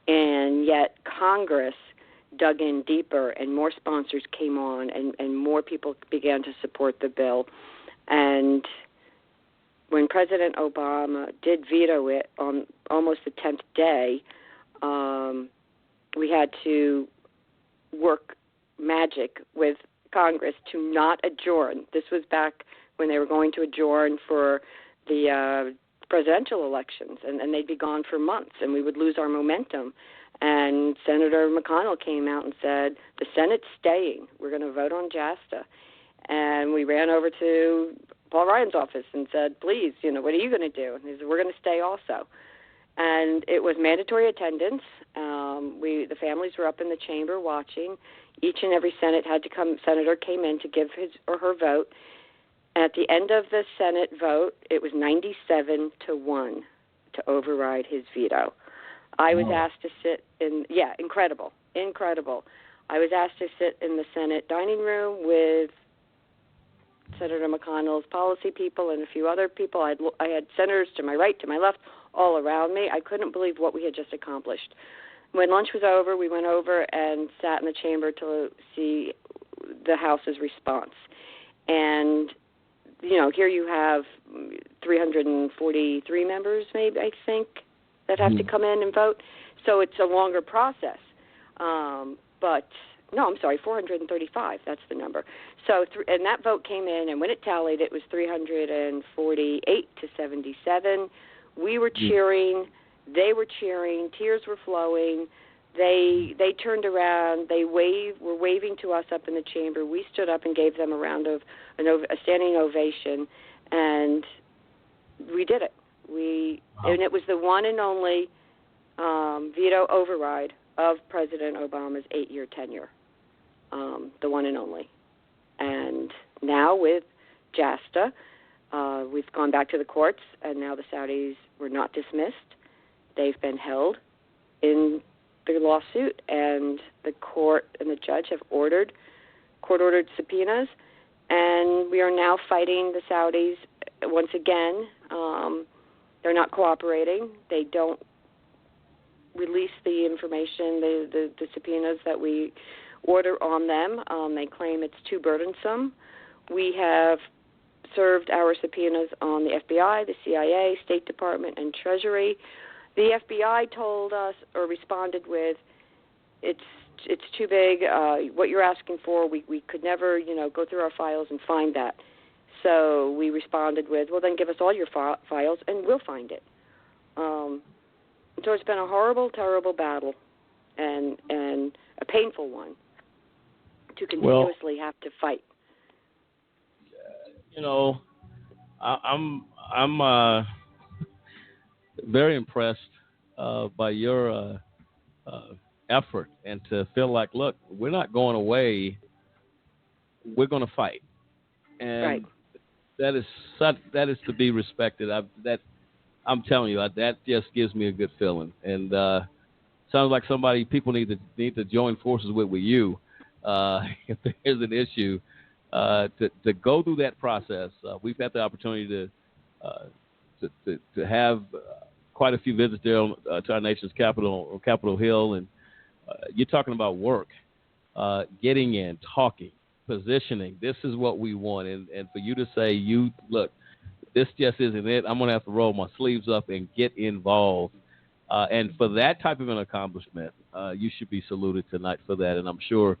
And yet Congress dug in deeper, and more sponsors came on, and more people began to support the bill. And when President Obama did veto it on almost the 10th day, we had to work magic with Congress to not adjourn. This was back when they were going to adjourn for the presidential elections, and they'd be gone for months, and we would lose our momentum. And Senator McConnell came out and said, the Senate's staying. We're going to vote on JASTA. And we ran over to Paul Ryan's office and said, please, what are you going to do? And he said, we're going to stay also. And it was mandatory attendance. The families were up in the chamber watching. Each and every senator came in to give his or her vote. At the end of the Senate vote, it was 97-1 to override his veto. I was asked to sit in, incredible. I was asked to sit in the Senate dining room with Senator McConnell's policy people and a few other people. I had senators to my right, to my left, all around me. I couldn't believe what we had just accomplished. When lunch was over, we went over and sat in the chamber to see the House's response. And, here you have 343 members, maybe, I think, that have to come in and vote. So it's a longer process. 435, that's the number. So, and that vote came in, and when it tallied, it was 348-77. We were cheering. They were cheering. Tears were flowing. They turned around. They were waving to us up in the chamber. We stood up and gave them a standing ovation, and we did it. And it was the one and only veto override of President Obama's 8-year tenure, the one and only. And now with JASTA, we've gone back to the courts, and now the Saudis were not dismissed. They've been held in the lawsuit, and the court and the judge have court-ordered subpoenas, and we are now fighting the Saudis once again. They're not cooperating. They don't release the information, the subpoenas that we order on them. They claim it's too burdensome. We have served our subpoenas on the FBI, the CIA, State Department, and Treasury. The FBI told us, or responded with, it's too big. What you're asking for, we could never, go through our files and find that. So we responded with, well, then give us all your files and we'll find it. So it's been a horrible, terrible battle, and a painful one to continuously have to fight. I'm very impressed by your effort, and to feel like, look, we're not going away. We're going to fight, and right. that is to be respected. I'm telling you, that just gives me a good feeling, and sounds like people need to join forces with you if there's an issue to go through that process. We've had the opportunity to have quite a few visits there to our nation's capital, Capitol Hill, and you're talking about work, getting in, talking, positioning. This is what we want, and for you to say, look, this just isn't it. I'm going to have to roll my sleeves up and get involved. And for that type of an accomplishment, you should be saluted tonight for that. And I'm sure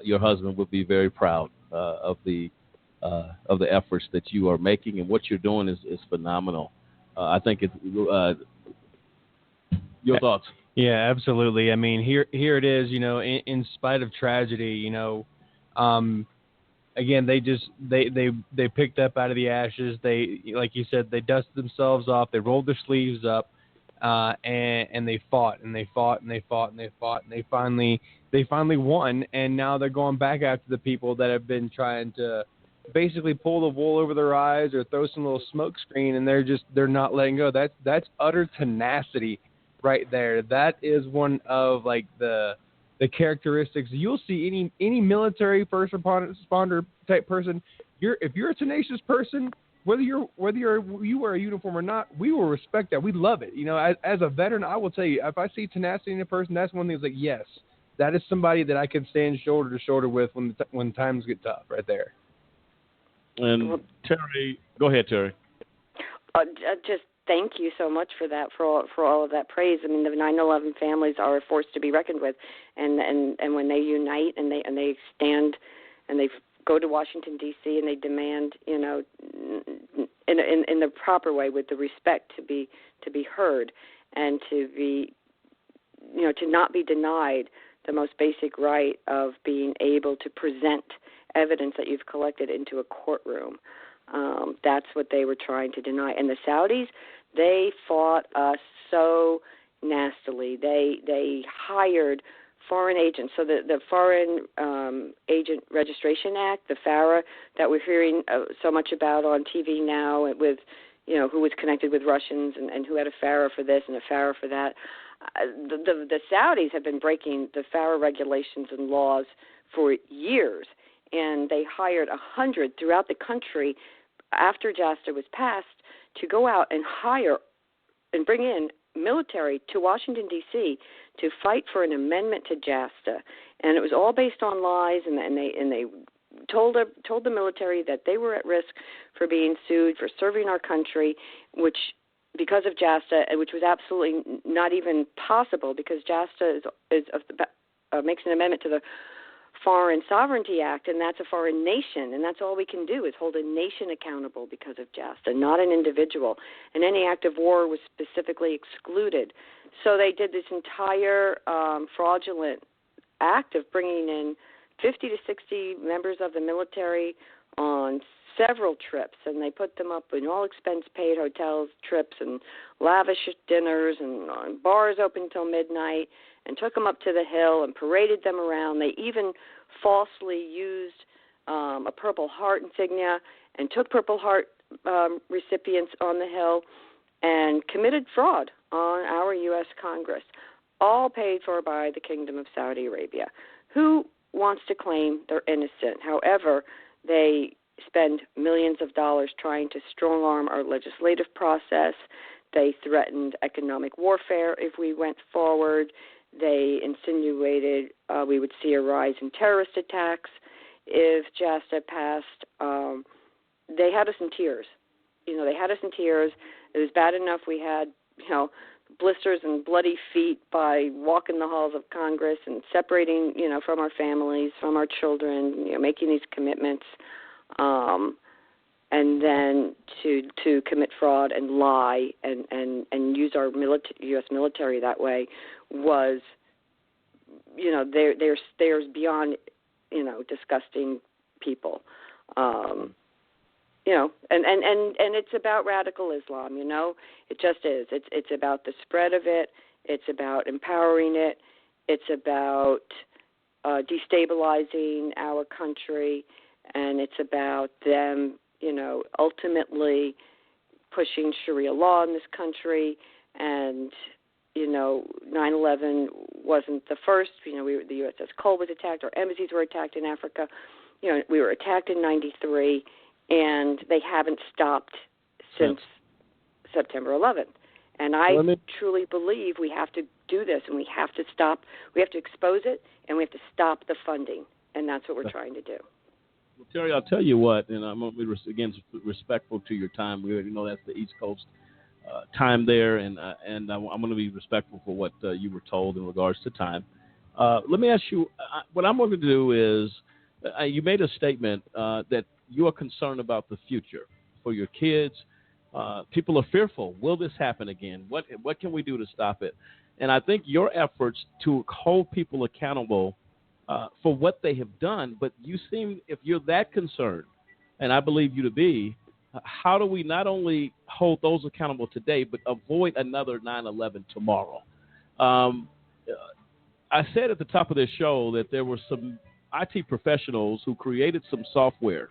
your husband would be very proud of the efforts that you are making, and what you're doing is phenomenal. I think it's your thoughts. Yeah, absolutely. I mean, here it is. In spite of tragedy, again, they picked up out of the ashes. They, like you said, they dusted themselves off. They rolled their sleeves up, and they fought and they fought and they fought and they fought, and they finally won. And now they're going back after the people that have been trying to basically pull the wool over their eyes or throw some little smoke screen, and they're not letting go. That's utter tenacity right there. That is one of like the characteristics you'll see any military first responder type person. If you're a tenacious person, whether you wear a uniform or not, we will respect that. We love it. You know, as a veteran, I will tell you, if I see tenacity in a person, that's one thing. Is like, yes, that is somebody that I can stand shoulder to shoulder with when times get tough. Right there. And Terry, go ahead, Terry. Just thank you so much for that, for all of that praise. I mean, the 9/11 families are a force to be reckoned with, and when they unite and they stand and they go to Washington D.C. and they demand, you know, in the proper way, with the respect to be heard and to be, you know, to not be denied the most basic right of being able to present evidence that you've collected into a courtroom. That's what they were trying to deny. And the Saudis, they fought us so nastily. They hired foreign agents. So the Foreign Agent Registration Act, the FARA, that we're hearing so much about on TV now, with, you know, who was connected with Russians and who had a FARA for this and a FARA for that. The Saudis have been breaking the FARA regulations and laws for years, and they hired 100 throughout the country after JASTA was passed to go out and hire and bring in military to Washington, D.C. to fight for an amendment to JASTA. And it was all based on lies, and they told the military that they were at risk for being sued for serving our country, which, because of JASTA, which was absolutely not even possible, because JASTA makes an amendment to the Foreign Sovereignty Act, and that's a foreign nation, and that's all we can do is hold a nation accountable because of JASTA, not an individual. And any act of war was specifically excluded. So they did this entire fraudulent act of bringing in 50 to 60 members of the military on several trips, and they put them up in all expense-paid hotels, trips, and lavish dinners, and bars open till midnight, and took them up to the Hill and paraded them around. They even falsely used a Purple Heart insignia and took Purple Heart recipients on the Hill and committed fraud on our U.S. Congress, all paid for by the Kingdom of Saudi Arabia, who wants to claim they're innocent. However, they spend millions of dollars trying to strong-arm our legislative process. They threatened economic warfare if we went forward. They insinuated we would see a rise in terrorist attacks if JASTA passed. They had us in tears. You know, they had us in tears. It was bad enough we had, you know, blisters and bloody feet by walking the halls of Congress and separating, you know, from our families, from our children, you know, making these commitments, and then to commit fraud and lie and use our U.S. military that way was, you know, they're beyond, you know, disgusting people. You know, and it's about radical Islam, you know. It just is. It's about the spread of it. It's about empowering it. It's about destabilizing our country, and it's about them, you know, ultimately pushing Sharia law in this country. And, you know, 9/11 wasn't the first. You know, the USS Cole was attacked. Our embassies were attacked in Africa. You know, we were attacked in '93. And they haven't stopped since September 11th. And I truly believe we have to do this, and we have to stop. We have to expose it, and we have to stop the funding. And that's what we're trying to do. Well, Terry, I'll tell you what, and I'm going to be, again, respectful to your time. We already know that's the East Coast time there, and I'm going to be respectful for what you were told in regards to time. Let me ask you, what I'm going to do is, you made a statement that you are concerned about the future for your kids. People are fearful. Will this happen again? What can we do to stop it? And I think your efforts to hold people accountable for what they have done, but you seem, if you're that concerned, and I believe you to be, how do we not only hold those accountable today, but avoid another 9/11 tomorrow? I said at the top of this show that there were some IT professionals who created some software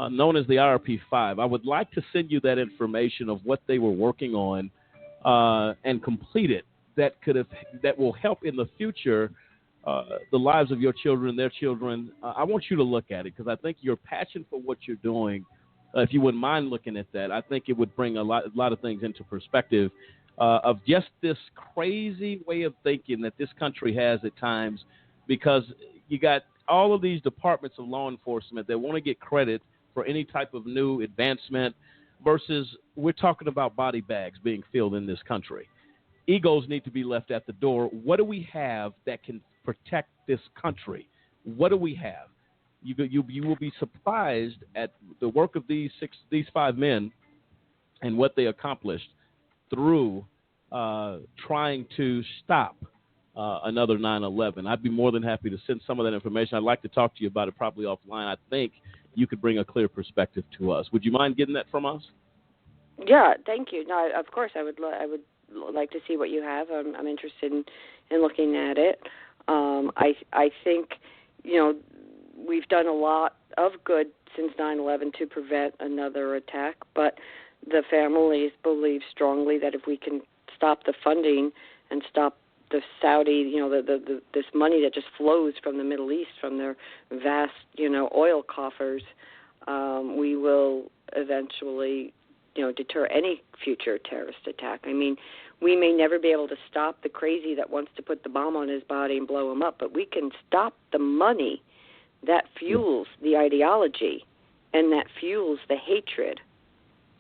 known as the IRP-5. I would like to send you that information of what they were working on and complete it. That will help in the future the lives of your children, their children. I want you to look at it because I think your passion for what you're doing, if you wouldn't mind looking at that, I think it would bring a lot of things into perspective of just this crazy way of thinking that this country has at times, because you got all of these departments of law enforcement that want to get credit for any type of new advancement versus we're talking about body bags being filled in this country. Egos need to be left at the door. What do we have that can protect this country? What do we have? You will be surprised at the work of these 5 men and what they accomplished through trying to stop another 9/11. I'd be more than happy to send some of that information. I'd like to talk to you about it probably offline. I think you could bring a clear perspective to us. Would you mind getting that from us? Yeah, thank you. No, of course, I would like to see what you have. I'm interested in looking at it. I think, we've done a lot of good since 9/11 to prevent another attack, but the families believe strongly that if we can stop the funding and stop the Saudi, this money that just flows from the Middle East, from their vast, oil coffers, we will eventually, deter any future terrorist attack. I mean, we may never be able to stop the crazy that wants to put the bomb on his body and blow him up, but we can stop the money that fuels the ideology and that fuels the hatred.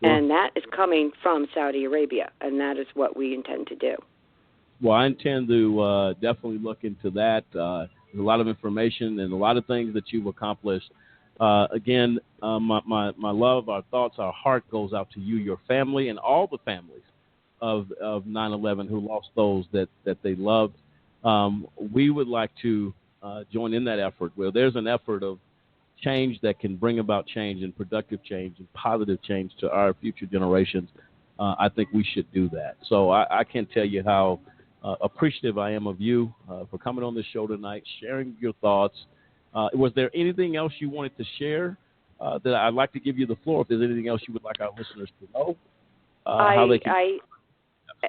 And that is coming from Saudi Arabia, and that is what we intend to do. Well, I intend to definitely look into that. There's a lot of information and a lot of things that you've accomplished. Again, my love, our thoughts, our heart goes out to you, your family, and all the families of 9/11 who lost those that they loved. We would like to join in that effort where there's an effort of change that can bring about change and productive change and positive change to our future generations. I think we should do that. So I can't tell you how appreciative I am of you for coming on this show tonight, sharing your thoughts. Was there anything else you wanted to share that I'd like to give you the floor if there's anything else you would like our listeners to know? How they can...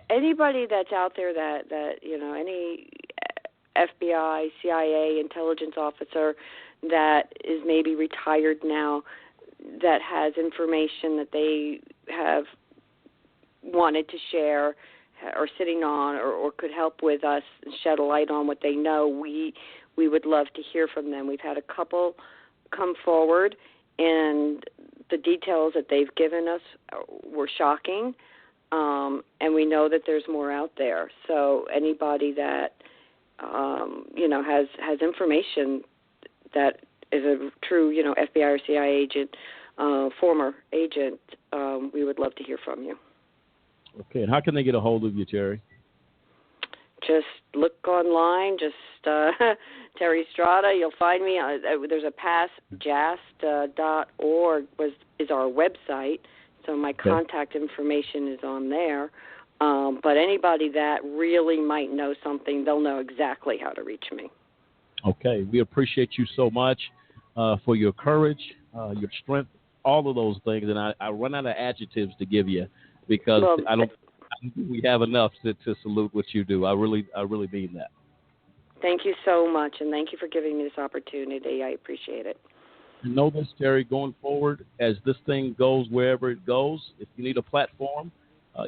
Anybody that's out there that any FBI, CIA, intelligence officer that is maybe retired now that has information that they have wanted to share or sitting on or could help with us and shed a light on what they know, we would love to hear from them. We've had a couple come forward, and the details that they've given us were shocking, and we know that there's more out there. So anybody that has information that is a true FBI or CIA agent, former agent, we would love to hear from you. Okay, and how can they get a hold of you, Terry? Just look online, just Terry Strada. You'll find me. There's a passjast.org is our website, so my contact information is on there. But anybody that really might know something, they'll know exactly how to reach me. Okay, we appreciate you so much for your courage, your strength, all of those things, and I run out of adjectives to give you because I don't think we have enough to salute what you do. I really mean that. Thank you so much, and thank you for giving me this opportunity. I appreciate it. You know this, Terry, going forward, as this thing goes wherever it goes, if you need a platform,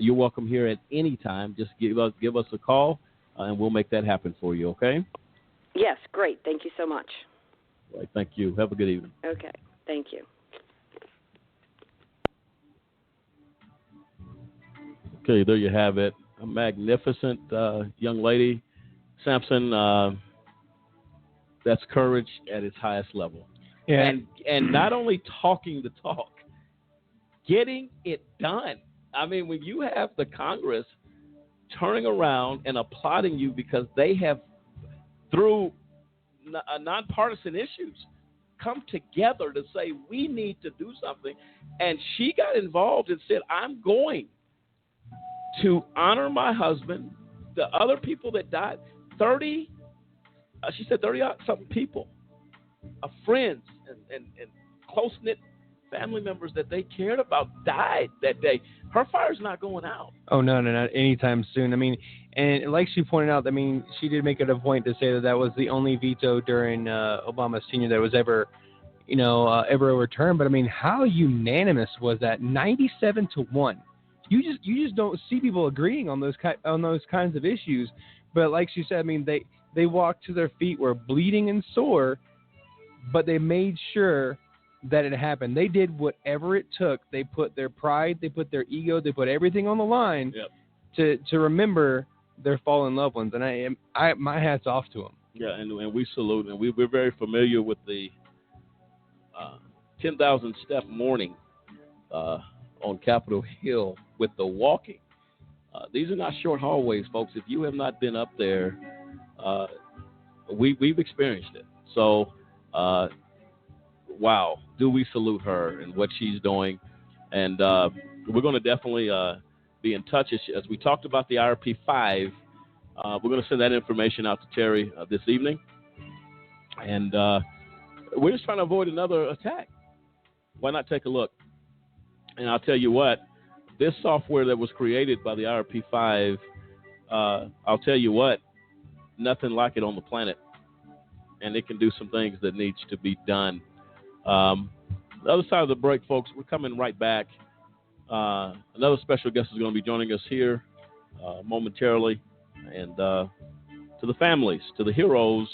you're welcome here at any time. Just give us a call, and we'll make that happen for you, okay? Yes, great. Thank you so much. All right, thank you. Have a good evening. Okay, thank you. Okay, there you have it. A magnificent young lady. Sampson, that's courage at its highest level. Yeah. And not only talking the talk, getting it done. I mean, when you have the Congress turning around and applauding you because they have, through nonpartisan issues, come together to say we need to do something. And she got involved and said, I'm going to honor my husband, the other people that died, 30, she said 30-something people, friends and close-knit family members that they cared about died that day. Her fire's not going out. Oh, no, not anytime soon. I mean, and like she pointed out, I mean, she did make it a point to say that was the only veto during Obama's tenure that was ever overturned. But I mean, how unanimous was that? 97-1. You just don't see people agreeing on those kinds of issues. But like she said, I mean, they walked to their feet, were bleeding and sore, but they made sure that it happened. They did whatever it took. They put their pride, they put their ego, they put everything on the line to remember their fallen loved ones. And my hat's off to them. Yeah, and we salute, and we're very familiar with the 10,000 step morning on Capitol Hill with the walking. These are not short hallways, folks. If you have not been up there, we've experienced it. So, wow, do we salute her and what she's doing. And we're going to definitely be in touch. As we talked about the IRP-5, we're going to send that information out to Terry this evening. And we're just trying to avoid another attack. Why not take a look? And I'll tell you what, this software that was created by the IRP-5, I'll tell you what, nothing like it on the planet. And it can do some things that needs to be done. The other side of the break, folks, we're coming right back. Another special guest is going to be joining us here momentarily. And to the families, to the heroes,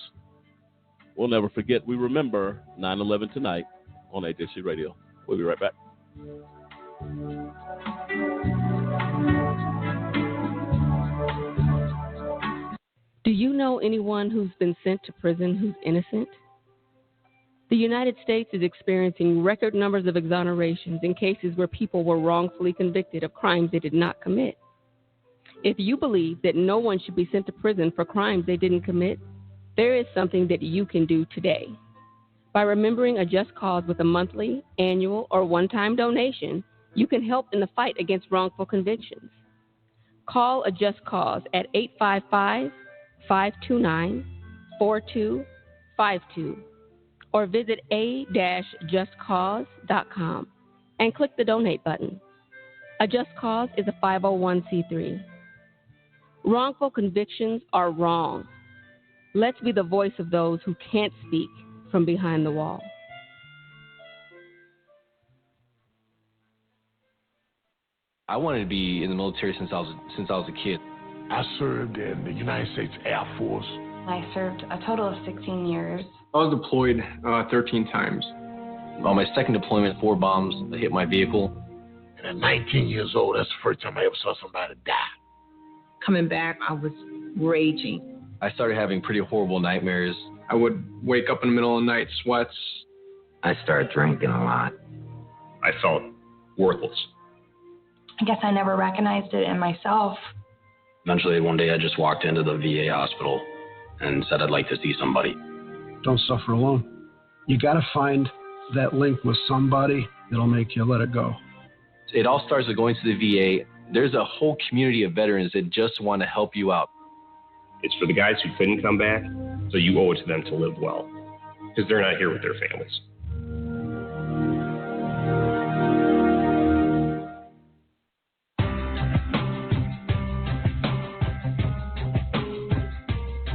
we'll never forget. We remember 9/11 tonight on AJC Radio. We'll be right back. Do you know anyone who's been sent to prison who's innocent? The United States is experiencing record numbers of exonerations in cases where people were wrongfully convicted of crimes they did not commit. If you believe that no one should be sent to prison for crimes they didn't commit, there is something that you can do today. By remembering a just cause with a monthly, annual, or one-time donation, you can help in the fight against wrongful convictions. Call a just cause at 855-529-4252 or visit a-justcause.com and click the donate button. A Just Cause is a 501c3. Wrongful convictions are wrong. Let's be the voice of those who can't speak from behind the wall. I wanted to be in the military since I was a kid. I served in the United States Air Force. I served a total of 16 years. I was deployed 13 times. On my second deployment, 4 bombs hit my vehicle. And at 19 years old, that's the first time I ever saw somebody die. Coming back, I was raging. I started having pretty horrible nightmares. I would wake up in the middle of the night, sweats. I started drinking a lot. I felt worthless. I guess I never recognized it in myself. Eventually, one day I just walked into the VA hospital and said I'd like to see somebody. Don't suffer alone. You got to find that link with somebody that'll make you let it go. It all starts with going to the VA. There's a whole community of veterans that just want to help you out. It's for the guys who couldn't come back, so you owe it to them to live well, because they're not here with their families.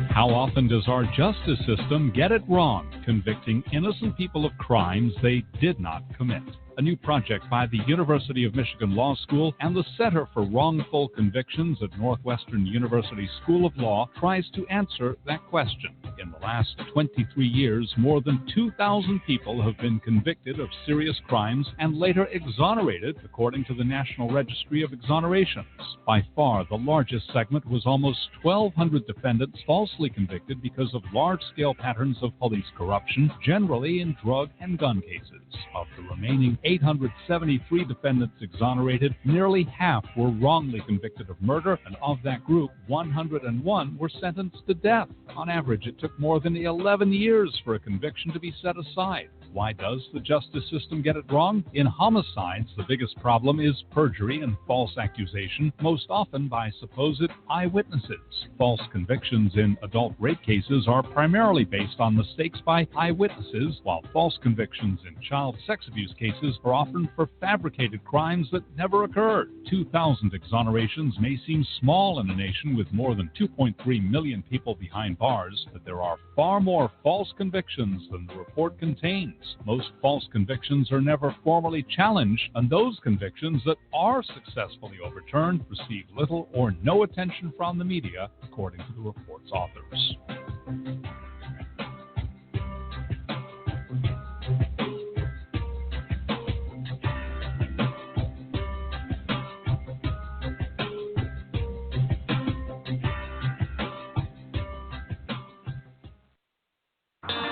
How often does our justice system get it wrong, convicting innocent people of crimes they did not commit? A new project by the University of Michigan Law School and the Center for Wrongful Convictions at Northwestern University School of Law tries to answer that question. In the last 23 years, more than 2,000 people have been convicted of serious crimes and later exonerated, according to the National Registry of Exonerations. By far, the largest segment was almost 1,200 defendants falsely convicted because of large-scale patterns of police corruption, generally in drug and gun cases. Of the remaining 873 defendants exonerated, nearly half were wrongly convicted of murder, and of that group, 101 were sentenced to death. On average, it took more than 11 years for a conviction to be set aside. Why does the justice system get it wrong? In homicides, the biggest problem is perjury and false accusation, most often by supposed eyewitnesses. False convictions in adult rape cases are primarily based on mistakes by eyewitnesses, while false convictions in child sex abuse cases charges are often for fabricated crimes that never occurred. 2,000 exonerations may seem small in a nation with more than 2.3 million people behind bars, but there are far more false convictions than the report contains. Most false convictions are never formally challenged, and those convictions that are successfully overturned receive little or no attention from the media, according to the report's authors.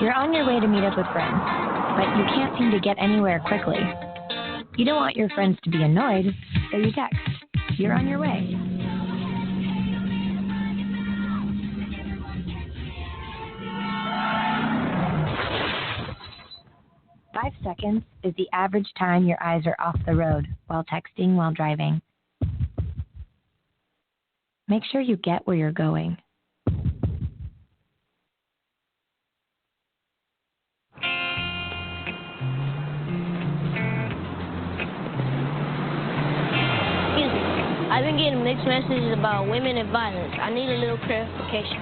You're on your way to meet up with friends, but you can't seem to get anywhere quickly. You don't want your friends to be annoyed, so you text, "You're on your way." "5 seconds is the average time your eyes are off the road while texting while driving. Make sure you get where you're going. I've been getting mixed messages about women and violence. I need a little clarification.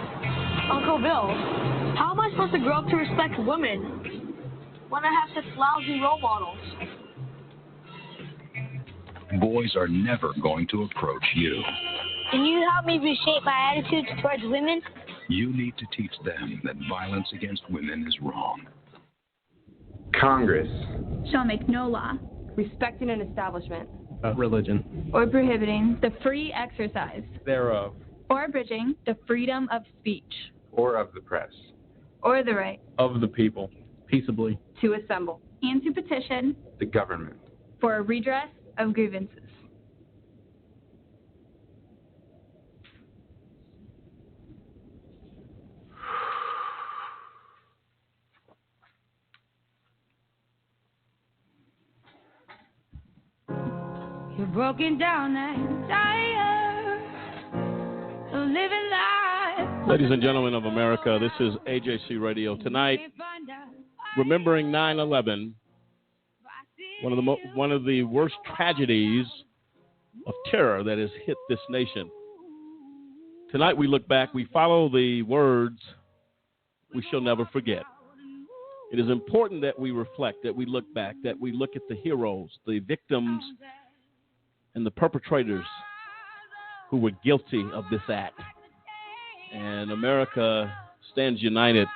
Uncle Bill, how am I supposed to grow up to respect women when I have such lousy role models? Boys are never going to approach you. Can you help me reshape my attitudes towards women? You need to teach them that violence against women is wrong. Congress shall make no law respecting an establishment, religion, or prohibiting the free exercise thereof, or abridging the freedom of speech, or of the press, or the right of the people, peaceably, to assemble and to petition the government for a redress of grievances. You're broken down and tired of living life. Ladies and gentlemen of America, this is AJC Radio. Tonight, remembering 9/11, one of the worst tragedies of terror that has hit this nation. Tonight we look back, we follow the words, we shall never forget. It is important that we reflect, that we look back, that we look at the heroes, the victims, and the perpetrators who were guilty of this act. And America stands united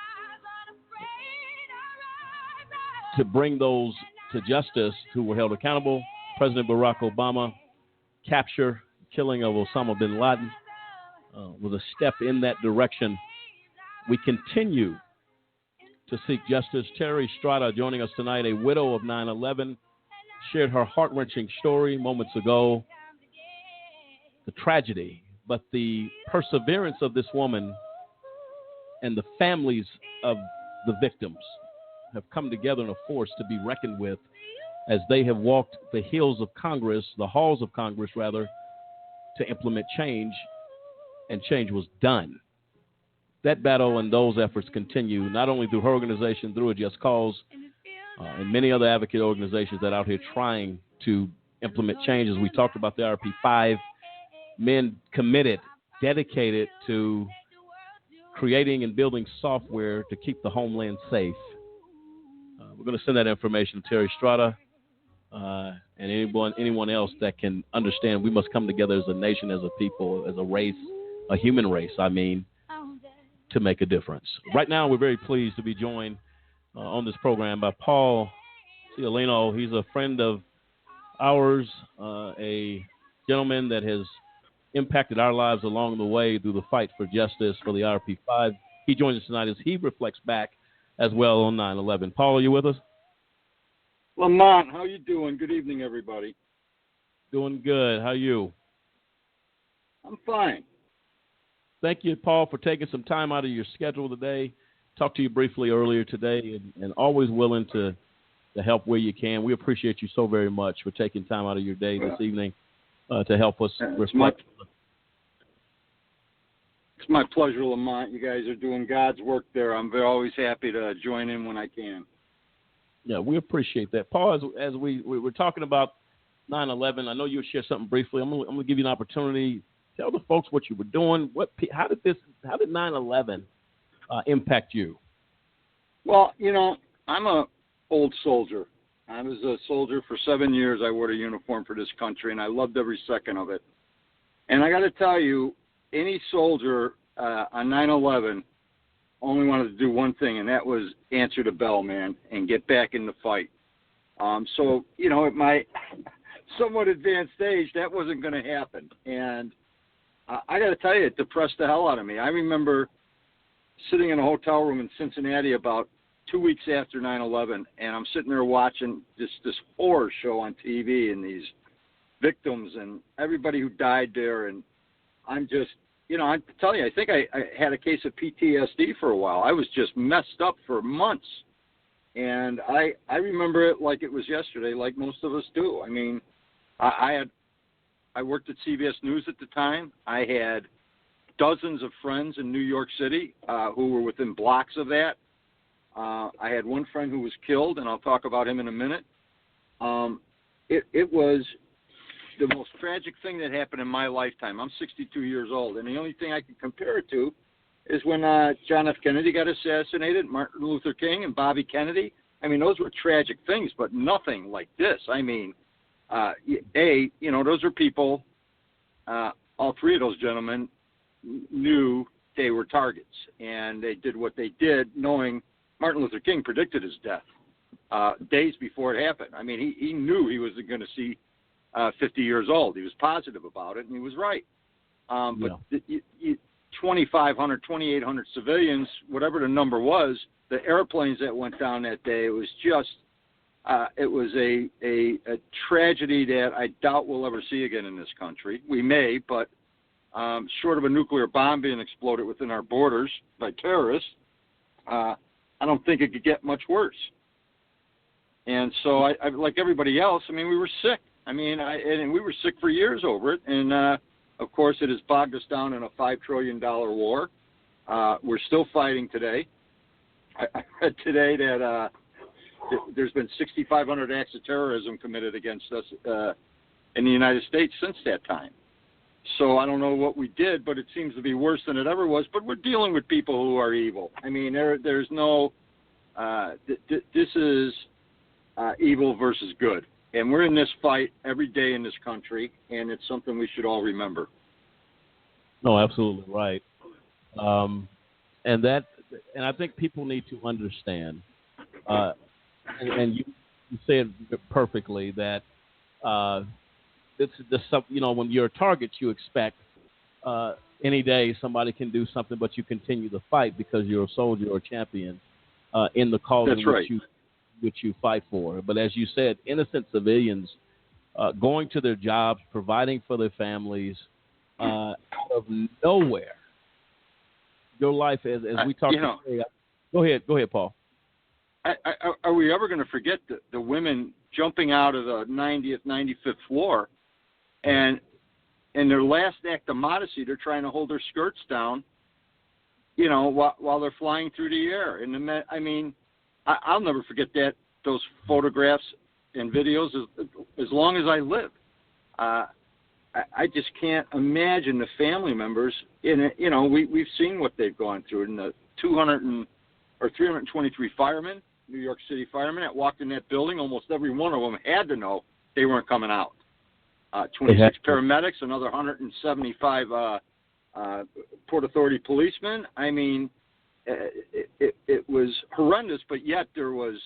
to bring those to justice who were held accountable. President Barack Obama capture, killing of Osama bin Laden was a step in that direction. We continue to seek justice. Terry Strada joining us tonight, a widow of 9/11, shared her heart-wrenching story moments ago. The tragedy, but the perseverance of this woman and the families of the victims have come together in a force to be reckoned with as they have walked the halls of Congress, to implement change, and change was done. That battle and those efforts continue, not only through her organization, through A Just Cause, and many other advocate organizations that are out here trying to implement change. As we talked about the RP5, men committed, dedicated to creating and building software to keep the homeland safe. We're going to send that information to Terry Strada and anyone else that can understand we must come together as a nation, as a people, as a race, a human race, to make a difference. Right now, we're very pleased to be joined on this program by Paul Ciolino. He's a friend of ours, a gentleman that has impacted our lives along the way through the fight for justice for the RP5. He joins us tonight as he reflects back as well on 9/11. Paul, are you with us? Lamont, how you doing? Good evening, everybody. Doing good. How are you? I'm fine. Thank you, Paul, for taking some time out of your schedule today. Talked to you briefly earlier today, and always willing to help where you can. We appreciate you so very much for taking time out of your day this evening to help us reflect. It's my pleasure, Lamont. You guys are doing God's work there. I'm always happy to join in when I can. Yeah, we appreciate that. Paul, as we were talking about 9/11, I know you'll share something briefly. I'm going to give you an opportunity. Tell the folks what you were doing. How did 9/11 impact you? Well, I'm a old soldier. I was a soldier for 7 years. I wore a uniform for this country, and I loved every second of it. And I got to tell you, any soldier on 9/11 only wanted to do one thing, and that was answer the bell, man, and get back in the fight. So, at my somewhat advanced age, that wasn't going to happen. And I got to tell you, it depressed the hell out of me. I remember sitting in a hotel room in Cincinnati about 2 weeks after 9/11, and I'm sitting there watching this horror show on TV and these victims and everybody who died there, and I'm just, I'm telling you, I think I had a case of PTSD for a while. I was just messed up for months, and I remember it like it was yesterday, like most of us do. I mean, I worked at CBS News at the time. I had dozens of friends in New York City who were within blocks of that. I had one friend who was killed, and I'll talk about him in a minute. It was the most tragic thing that happened in my lifetime. I'm 62 years old, and the only thing I can compare it to is when John F. Kennedy got assassinated, Martin Luther King and Bobby Kennedy. I mean, those were tragic things, but nothing like this. I mean, those are people, all three of those gentlemen knew they were targets, and they did what they did knowing Martin Luther King predicted his death days before it happened. I mean, he knew he wasn't going to see 50 years old. He was positive about it, and he was right. But 2,500, 2,800 civilians, whatever the number was, the airplanes that went down that day, it was just, it was a tragedy that I doubt we'll ever see again in this country. We may, but short of a nuclear bomb being exploded within our borders by terrorists, I don't think it could get much worse. And so, I like everybody else, I mean, we were sick. I mean, and we were sick for years over it. And, of course, it has bogged us down in a $5 trillion war. We're still fighting today. I read today that there's been 6,500 acts of terrorism committed against us in the United States since that time. So I don't know what we did, but it seems to be worse than it ever was. But we're dealing with people who are evil. I mean, there's no this is evil versus good. And we're in this fight every day in this country, and it's something we should all remember. No, absolutely right. And I think people need to understand, and you said perfectly that when you're a target, you expect any day somebody can do something, but you continue the fight because you're a soldier or a champion in the cause which you fight for. But as you said, innocent civilians going to their jobs, providing for their families, out of nowhere. Your life, as we talked about. Go ahead, Paul. Are we ever going to forget the women jumping out of the 90th, 95th floor, and in their last act of modesty, they're trying to hold their skirts down, while they're flying through the air. And I mean, I'll never forget those photographs and videos as long as I live. I just can't imagine the family members. We've seen what they've gone through. And the 323 firemen, New York City firemen that walked in that building, almost every one of them had to know they weren't coming out. 26 paramedics, another 175 Port Authority policemen. I mean, it was horrendous, but yet there was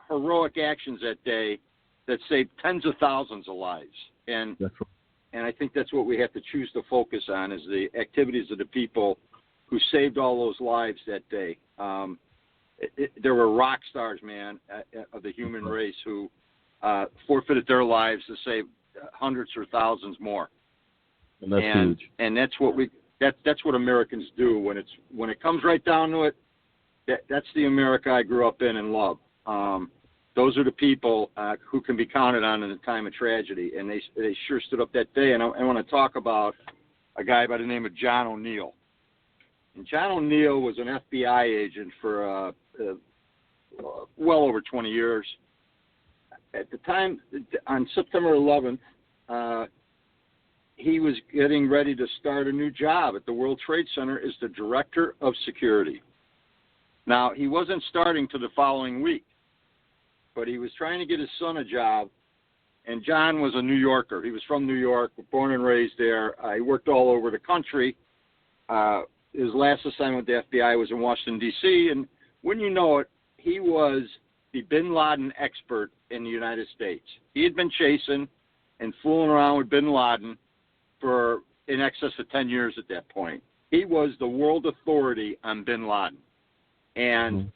heroic actions that day that saved tens of thousands of lives. And I think that's what we have to choose to focus on, is the activities of the people who saved all those lives that day. There were rock stars, man, of the human race who forfeited their lives to save hundreds or thousands more. And that's huge. And that's what that's what Americans do when it comes right down to it. That's the America I grew up in and love. Those are the people who can be counted on in a time of tragedy, and they sure stood up that day. And I want to talk about a guy by the name of John O'Neill. And John O'Neill was an FBI agent for well over 20 years. At the time, on September 11th, he was getting ready to start a new job at the World Trade Center as the Director of Security. Now, he wasn't starting till the following week, but he was trying to get his son a job, and John was a New Yorker. He was from New York, born and raised there. He worked all over the country. His last assignment with the FBI was in Washington, D.C., and when you know it, he was the bin Laden expert in the United States. He had been chasing and fooling around with bin Laden for in excess of 10 years at that point. He was the world authority on bin Laden. And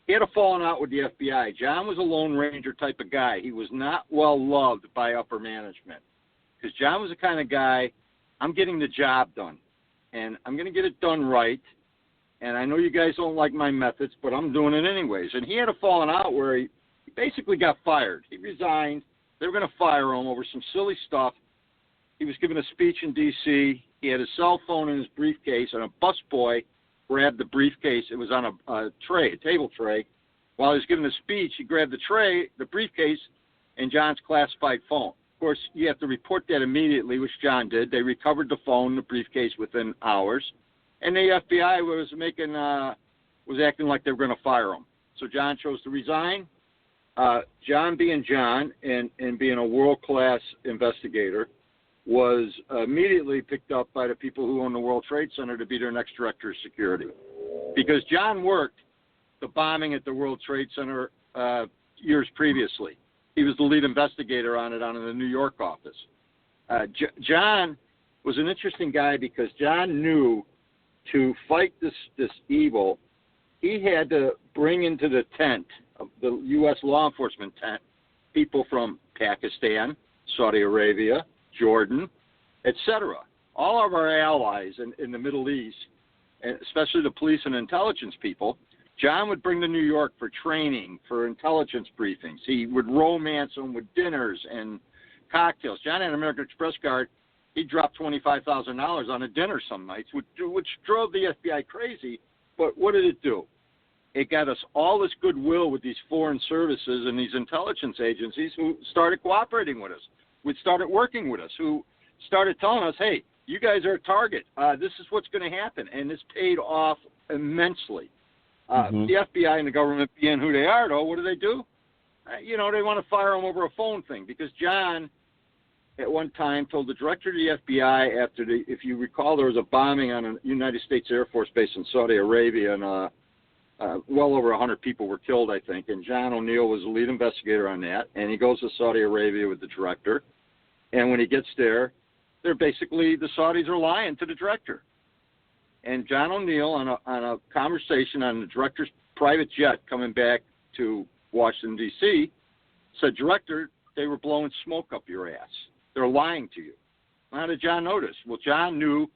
he had a falling out with the FBI. John was a Lone Ranger type of guy. He was not well loved by upper management because John was the kind of guy, I'm getting the job done, and I'm going to get it done right. And I know you guys don't like my methods, but I'm doing it anyways. And he had a falling out where he basically got fired. He resigned. They were going to fire him over some silly stuff. He was giving a speech in D.C. He had his cell phone in his briefcase, and a busboy grabbed the briefcase. It was on a tray, a table tray. While he was giving the speech, he grabbed the tray, the briefcase, and John's classified phone. Of course, you have to report that immediately, which John did. They recovered the phone, the briefcase within hours, and the FBI was acting like they were going to fire him. So John chose to resign. John being John and being a world-class investigator was immediately picked up by the people who own the World Trade Center to be their next director of security. Because John worked the bombing at the World Trade Center years previously. He was the lead investigator on it out in the New York office. John was an interesting guy because John knew to fight this evil, he had to bring into the tent, of the U.S. law enforcement tent, people from Pakistan, Saudi Arabia, Jordan, etc. All of our allies in the Middle East, especially the police and intelligence people, John would bring to New York for training, for intelligence briefings. He would romance them with dinners and cocktails. John had an American Express card. He dropped $25,000 on a dinner some nights, which drove the FBI crazy. But what did it do? It got us all this goodwill with these foreign services and these intelligence agencies who started cooperating with us, who started working with us, who started telling us, hey, you guys are a target. This is what's going to happen. And this paid off immensely. The FBI and the government being who they are, though, what do? They want to fire them over a phone thing because John, at one time, told the director of the FBI after if you recall, there was a bombing on a United States Air Force base in Saudi Arabia, and well over 100 people were killed, I think, and John O'Neill was the lead investigator on that, and he goes to Saudi Arabia with the director, and when he gets there, they're basically, the Saudis are lying to the director. And John O'Neill, on a conversation on the director's private jet coming back to Washington, D.C., said, Director, they were blowing smoke up your ass. They're lying to you. How did John notice? Well, John knew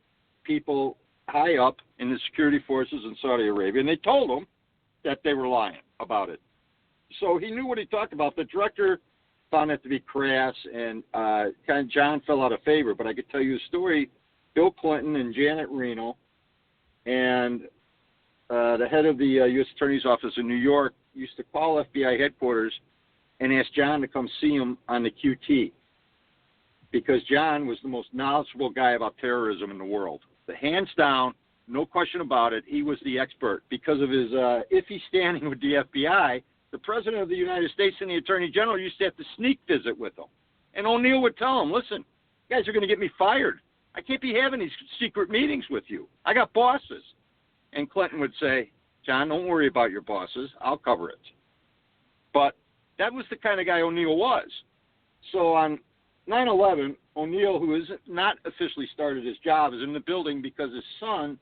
people high up in the security forces in Saudi Arabia, and they told him that they were lying about it. So he knew what he talked about. The director found it to be crass, and John fell out of favor. But I could tell you a story. Bill Clinton and Janet Reno and the head of the U.S. Attorney's Office in New York used to call FBI headquarters and ask John to come see him on the QT because John was the most knowledgeable guy about terrorism in the world. Hands down, no question about it, he was the expert. Because of his iffy standing with the FBI, the President of the United States and the Attorney General used to have to sneak visit with him. And O'Neill would tell him, listen, you guys are going to get me fired. I can't be having these secret meetings with you. I got bosses. And Clinton would say, John, don't worry about your bosses. I'll cover it. But that was the kind of guy O'Neill was. So on 9/11, O'Neill, who is not officially started his job, is in the building because his son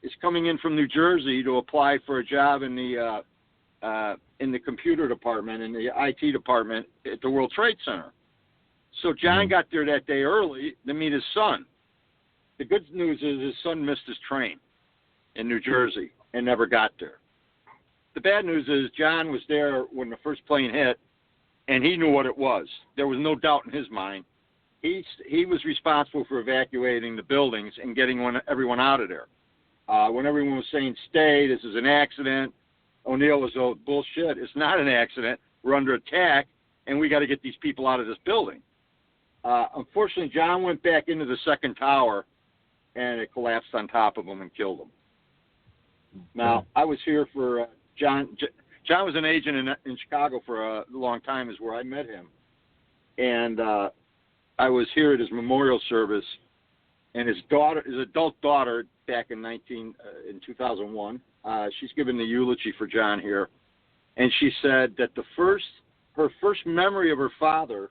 is coming in from New Jersey to apply for a job in the computer department, in the IT department at the World Trade Center. So John got there that day early to meet his son. The good news is his son missed his train in New Jersey and never got there. The bad news is John was there when the first plane hit, and he knew what it was. There was no doubt in his mind. He was responsible for evacuating the buildings and getting everyone out of there. When everyone was saying, stay, this is an accident, O'Neill was, oh, bullshit. It's not an accident. We're under attack, and we got to get these people out of this building. Unfortunately, John went back into the second tower, and it collapsed on top of him and killed him. Now, I was here for John. John was an agent in Chicago for a long time, is where I met him. And I was here at his memorial service, and his adult daughter, back in 2001, she's given the eulogy for John here, and she said that her first memory of her father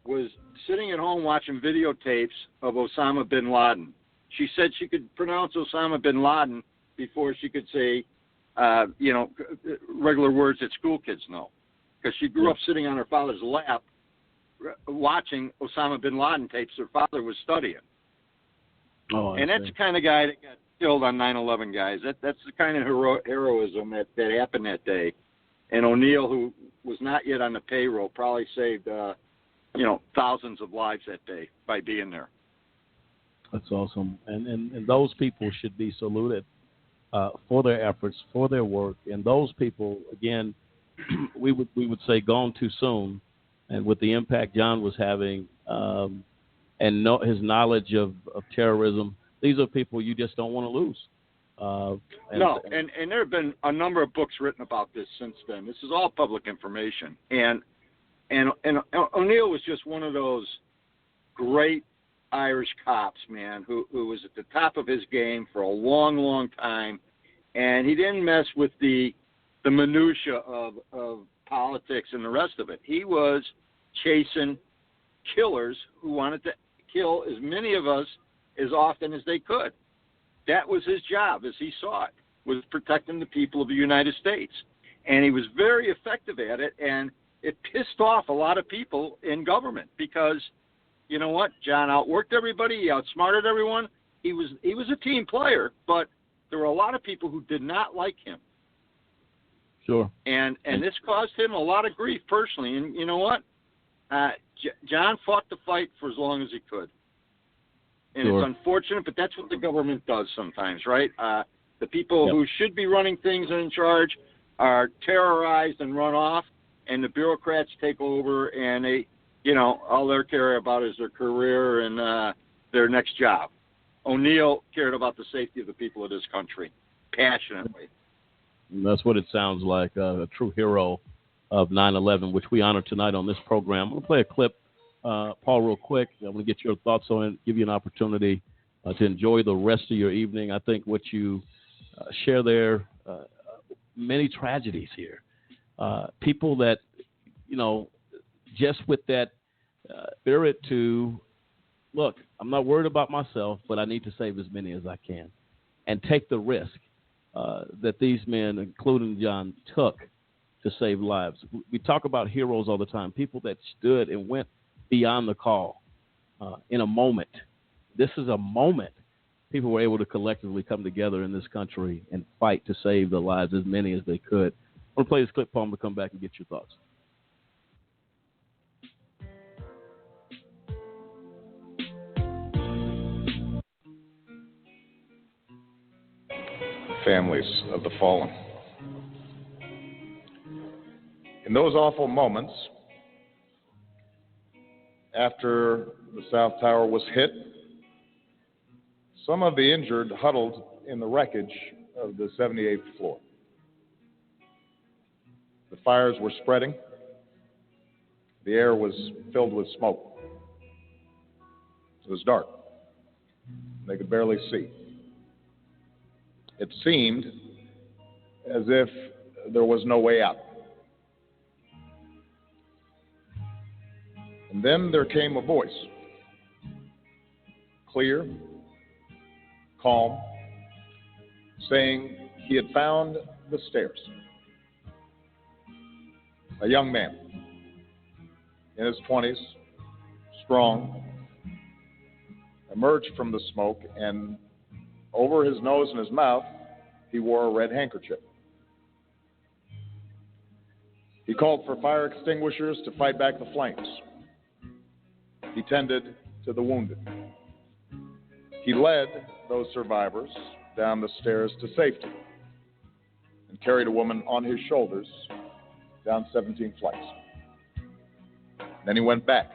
was sitting at home watching videotapes of Osama bin Laden. She said she could pronounce Osama bin Laden before she could say, regular words that school kids know, because she grew up sitting on her father's lap watching Osama bin Laden tapes her father was studying. Oh, and that's the kind of guy that got killed on 9/11, guys. That's the kind of heroism that happened that day. And O'Neill, who was not yet on the payroll, probably saved thousands of lives that day by being there. That's awesome. And those people should be saluted for their efforts, for their work. And those people, again, we would say gone too soon. And with the impact John was having and his knowledge of terrorism, these are people you just don't want to lose. And there have been a number of books written about this since then. This is all public information. And O'Neill was just one of those great Irish cops, man, who was at the top of his game for a long, long time. And he didn't mess with the minutia of politics and the rest of it. He was chasing killers who wanted to kill as many of us as often as they could. That was his job, as he saw it, was protecting the people of the United States. And he was very effective at it, and it pissed off a lot of people in government because, you know what, John outworked everybody, he outsmarted everyone. He was a team player, but there were a lot of people who did not like him. Sure. And this caused him a lot of grief personally. And you know what? John fought the fight for as long as he could. And sure. It's unfortunate, but that's what the government does sometimes, right? The people who should be running things and in charge are terrorized and run off, and the bureaucrats take over, and they, all they care about is their career and their next job. O'Neill cared about the safety of the people of this country passionately. And that's what it sounds like, a true hero of 9/11, which we honor tonight on this program. I'm going to play a clip, Paul, real quick. I'm going to get your thoughts on it, give you an opportunity to enjoy the rest of your evening. I think what you share there, many tragedies here. People that, just with that spirit to, look, I'm not worried about myself, but I need to save as many as I can, and take the risk that these men, including John, took to save lives. We talk about heroes all the time, people that stood and went beyond the call in a moment. This is a moment. People were able to collectively come together in this country and fight to save the lives as many as they could. I'm going to play this clip, Paul, to come back and get your thoughts. Families of the fallen. In those awful moments, after the South Tower was hit, some of the injured huddled in the wreckage of the 78th floor. The fires were spreading. The air was filled with smoke. It was dark. They could barely see. It seemed as if there was no way out. And then there came a voice, clear, calm, saying he had found the stairs. A young man in his 20s, strong, emerged from the smoke, and over his nose and his mouth, he wore a red handkerchief. He called for fire extinguishers to fight back the flames. He tended to the wounded. He led those survivors down the stairs to safety. And He carried a woman on his shoulders down 17 flights. Then he went back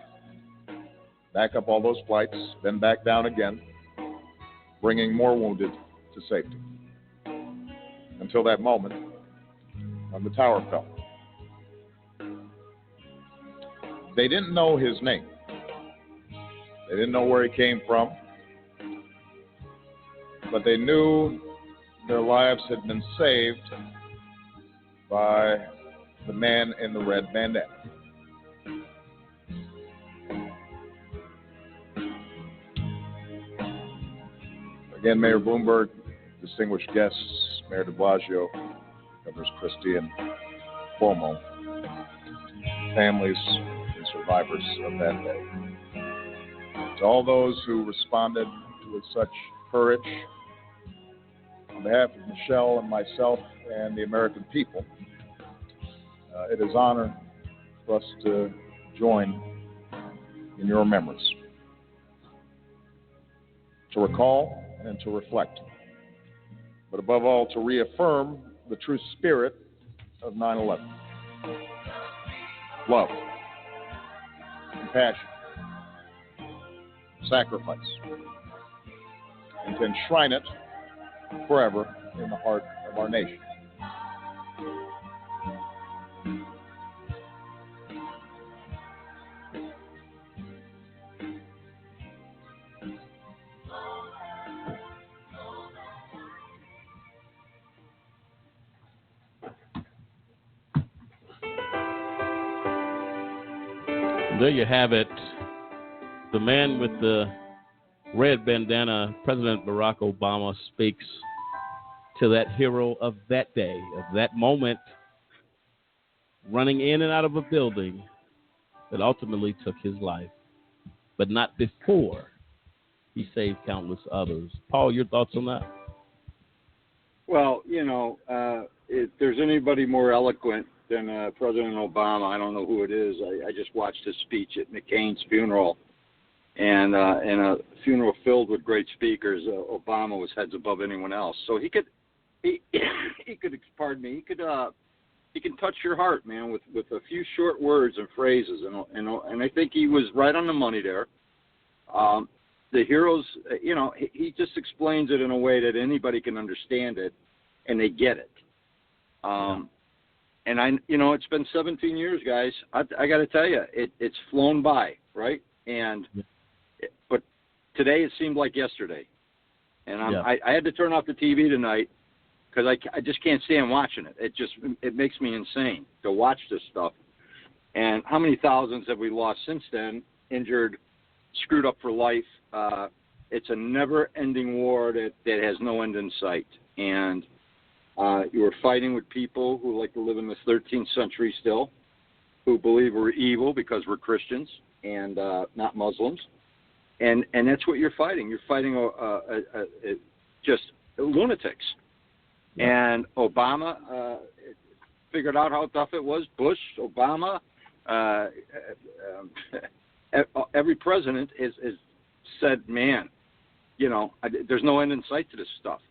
up all those flights, then back down again, bringing more wounded to safety. Until that moment when the tower fell. They didn't know his name. They didn't know where he came from. But they knew their lives had been saved by the man in the red bandana. Again, Mayor Bloomberg, distinguished guests, Mayor de Blasio, Governors Christie and Cuomo, families and survivors of that day. To all those who responded with such courage, on behalf of Michelle and myself and the American people, it is an honor for us to join in your memories, to recall and to reflect, but above all, to reaffirm the true spirit of 9/11. Love, compassion, sacrifice, and to enshrine it forever in the heart of our nation. There you have it. The man with the red bandana, President Barack Obama, speaks to that hero of that day, of that moment, running in and out of a building that ultimately took his life, but not before he saved countless others. Paul, your thoughts on that? Well, if there's anybody more eloquent than President Obama, I don't know who it is. I just watched his speech at McCain's funeral, and in a funeral filled with great speakers, Obama was heads above anyone else. So he could touch your heart, man, with a few short words and phrases, and I think he was right on the money there. The heroes, he just explains it in a way that anybody can understand it, and they get it. And it's been 17 years, guys. I got to tell you, it's flown by, right? But today it seemed like yesterday, and I had to turn off the TV tonight because I just can't stand watching it. It makes me insane to watch this stuff. And how many thousands have we lost since then? Injured, screwed up for life. It's a never-ending war that has no end in sight. And you are fighting with people who like to live in the 13th century still, who believe we're evil because we're Christians and not Muslims. And that's what you're fighting. You're fighting just lunatics. And Obama figured out how tough it was. Bush, Obama, every president has said, man, there's no end in sight to this stuff.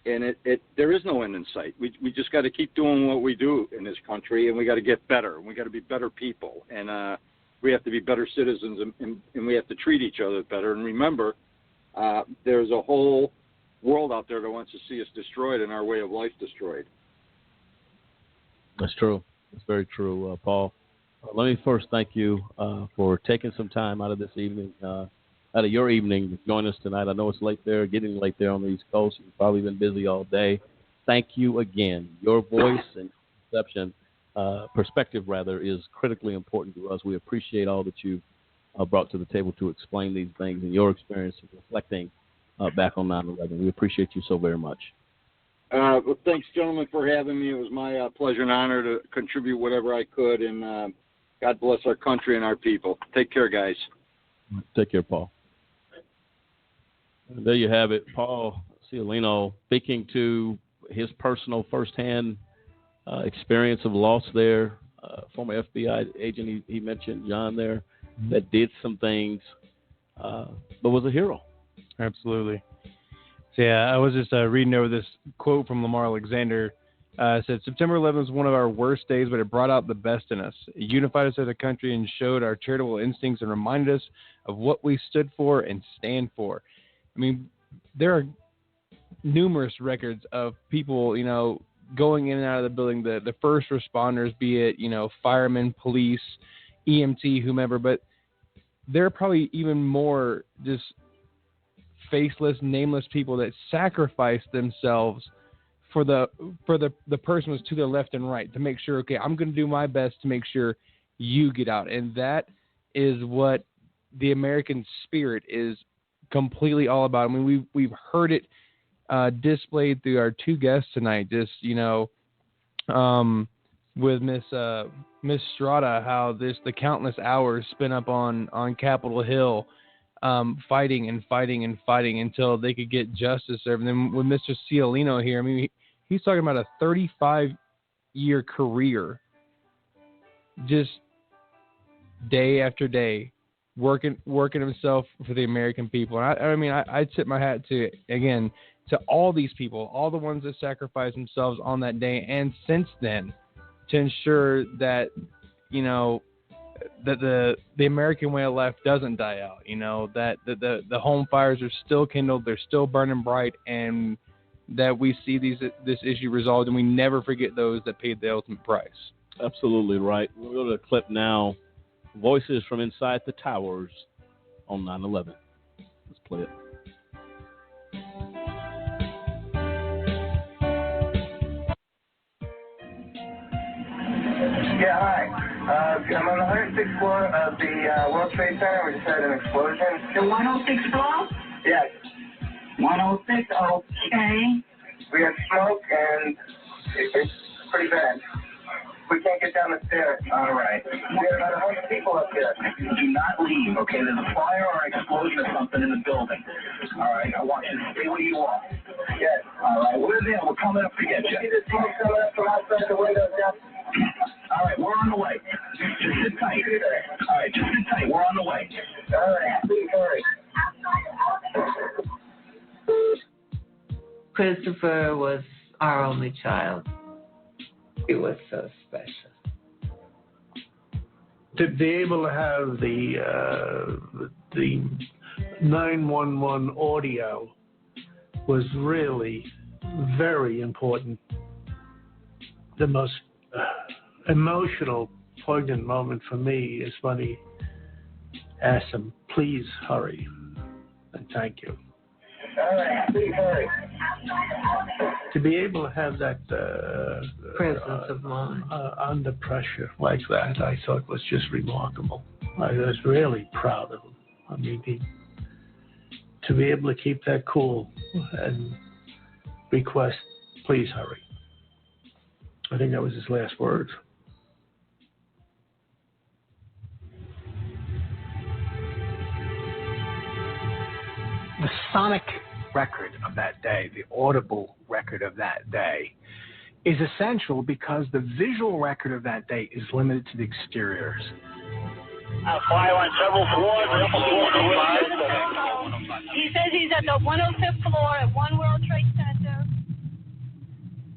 And there is no end in sight. We just got to keep doing what we do in this country, and we got to get better, and we got to be better people, and we have to be better citizens, and we have to treat each other better. And remember, there's a whole world out there that wants to see us destroyed and our way of life destroyed. That's true. That's very true, Paul. Let me first thank you for taking some time out of this evening, out of your evening, to join us tonight. I know it's late there, getting late there on the East Coast. You've probably been busy all day. Thank you again. Your voice and perspective is critically important to us. We appreciate all that you've brought to the table to explain these things and your experience reflecting back on 9/11. We appreciate you so very much. Well, thanks, gentlemen, for having me. It was my pleasure and honor to contribute whatever I could, and God bless our country and our people. Take care, guys. Take care, Paul. There you have it, Paul Ciolino speaking to his personal firsthand experience of loss there. Former FBI agent, he mentioned John there, that did some things, but was a hero. Absolutely. Yeah, I was just reading over this quote from Lamar Alexander. It said, September 11th was one of our worst days, but it brought out the best in us. It unified us as a country and showed our charitable instincts and reminded us of what we stood for and stand for. I mean, there are numerous records of people, going in and out of the building, the first responders, be it, firemen, police, EMT, whomever, but there are probably even more just faceless, nameless people that sacrifice themselves for the person who's to their left and right to make sure, okay, I'm going to do my best to make sure you get out. And that is what the American spirit is completely all about. I mean, we've heard it displayed through our two guests tonight, just, with Miss Strada, how the countless hours spent up on Capitol Hill, fighting until they could get justice served. And then with Mr. Ciolino here, I mean, he's talking about a 35-year career, just day after day, working himself for the American people. And I mean, I'd tip my hat to all these people, all the ones that sacrificed themselves on that day and since then, to ensure that, that the American way of life doesn't die out, that the home fires are still kindled, they're still burning bright, and that we see this issue resolved, and we never forget those that paid the ultimate price. Absolutely right. We'll go to a clip now. Voices from inside the towers on 9/11. Let's play it. Yeah, hi. I'm on the 106th floor of the World Trade Center. We just had an explosion. The 106th floor? Yes. 106, okay. We have smoke, and it's pretty bad. We can't get down the stairs. All right. We have about 100 people up there. Do not leave, okay? There's a fire or an explosion or something in the building. All right, I want you to stay where you are. Yes. All right, we're there. We're coming up to get you. See the smoke coming up from outside the windows now? All right, we're on the way. Just sit tight. All right, just sit tight. We're on the way. All right, please hurry. Christopher was our only child. It was so special. To be able to have the 911 audio was really very important. The most emotional, poignant moment for me is when he asked him, "Please hurry," and thank you. All right, please hurry. To be able to have that presence of mind under pressure like that, I thought was just remarkable. I was really proud of him. I mean, to be able to keep that cool and request, "Please hurry." I think that was his last words. The sonic record of that day, the audible record of that day, is essential because the visual record of that day is limited to the exteriors. Fire on several floors. He says he's at the 105th floor at One World Trade Center.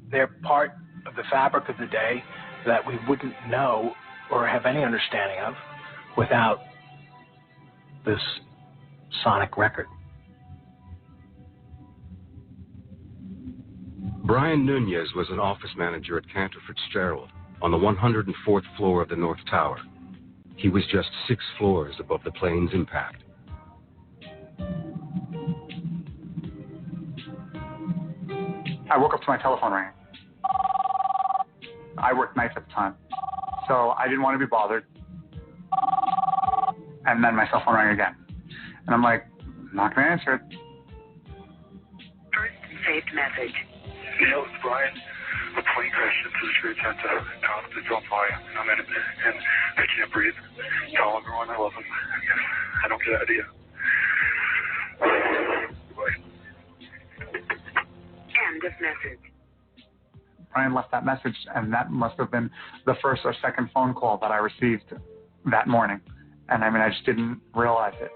They're part of the fabric of the day that we wouldn't know or have any understanding of without this sonic record. Brian Nunez was an office manager at Cantor Fitzgerald on the 104th floor of the North Tower. He was just 6 floors above the plane's impact. I woke up to my telephone ringing. I worked nights at the time, so I didn't want to be bothered. And then my cell phone rang again. And I'm like, I'm not going to answer it. First saved message. Hey, it's Brian. A plane crashed into the Trade Center. It's on fire. I'm in it, and I can't breathe. Tell everyone I love them. I don't get out of here. End of message. Brian left that message, and that must have been the first or second phone call that I received that morning. And I mean, I just didn't realize it.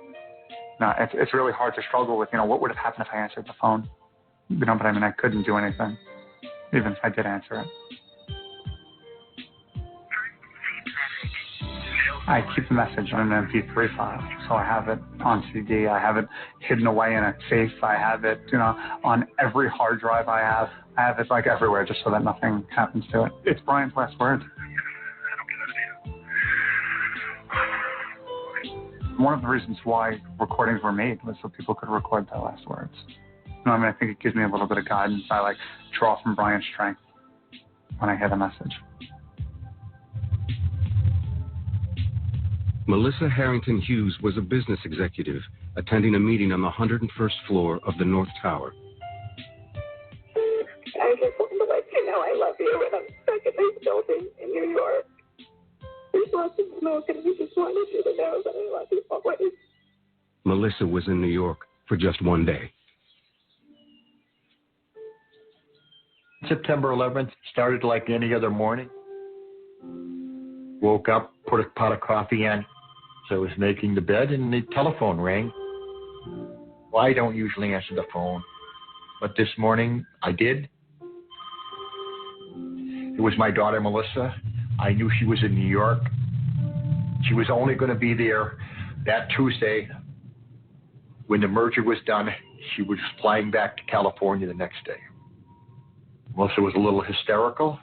No, it's really hard to struggle with, what would have happened if I answered the phone. But I mean, I couldn't do anything, even if I did answer it. I keep the message on an MP3 file, so I have it on CD. I have it hidden away in a safe. I have it, on every hard drive I have. I have it like everywhere, just so that nothing happens to it. It's Brian's last words. One of the reasons why recordings were made was so people could record their last words. I think it gives me a little bit of guidance. I draw from Brian's strength when I hear the message. Melissa Harrington Hughes was a business executive attending a meeting on the 101st floor of the North Tower. I just wanted to let you know I love you, and I'm stuck in this building in New York. There's lots of smoke, and we just wanted you to know that I love you always. Melissa was in New York for just one day. September 11th started like any other morning. Woke up, put a pot of coffee in. So I was making the bed, and the telephone rang. Well, I don't usually answer the phone, but this morning I did. It was my daughter, Melissa. I knew she was in New York. She was only going to be there that Tuesday. When the merger was done, she was flying back to California the next day. Melissa was a little hysterical.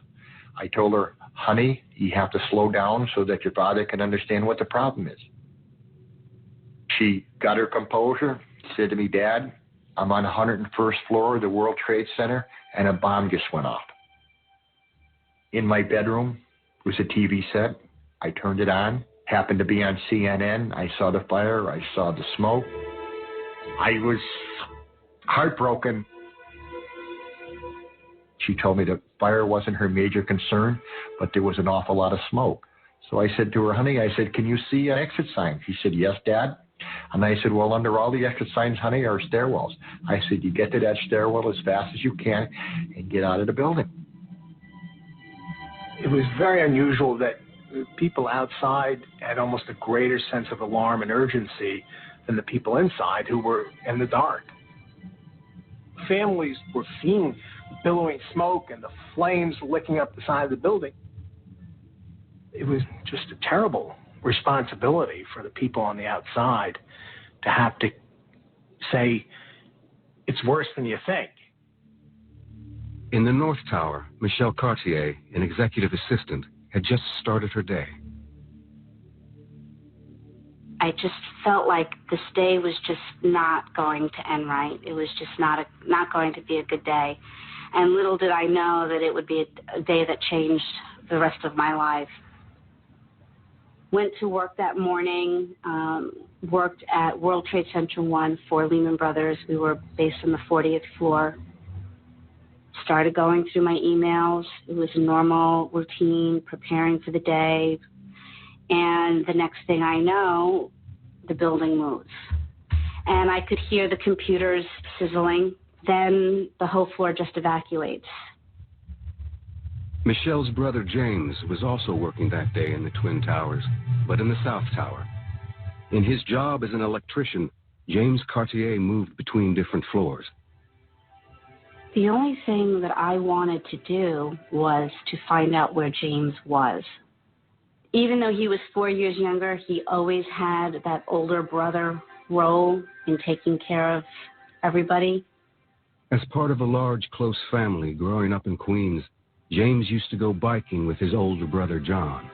I told her, honey, you have to slow down so that your father can understand what the problem is. She got her composure, said to me, Dad, I'm on the 101st floor of the World Trade Center, and a bomb just went off. In my bedroom was a TV set. I turned it on, happened to be on CNN. I saw the fire. I saw the smoke. I was heartbroken. She told me the fire wasn't her major concern, but there was an awful lot of smoke. So I said to her, honey, can you see an exit sign? She said, yes, Dad. And I said, well, under all the exit signs, honey, are stairwells. I said, you get to that stairwell as fast as you can and get out of the building. It was very unusual that people outside had almost a greater sense of alarm and urgency than the people inside who were in the dark. Families were seeing billowing smoke and the flames licking up the side of the building. It was just a terrible responsibility for the people on the outside to have to say, it's worse than you think. In the North Tower, Michelle Cartier, an executive assistant, had just started her day. I just felt like this day was just not going to end right. It was just not going to be a good day. And little did I know that it would be a day that changed the rest of my life. Went to work that morning, worked at World Trade Center 1 for Lehman Brothers. We were based on the 40th floor. Started going through my emails. It was a normal routine, preparing for the day. And the next thing I know, the building moves. And I could hear the computers sizzling. Then the whole floor just evacuates. Michelle's brother James was also working that day in the Twin Towers, but in the South Tower. In his job as an electrician, James Cartier moved between different floors. The only thing that I wanted to do was to find out where James was. Even though he was 4 years younger, he always had that older brother role in taking care of everybody. As part of a large, close family growing up in Queens, James used to go biking with his older brother, John.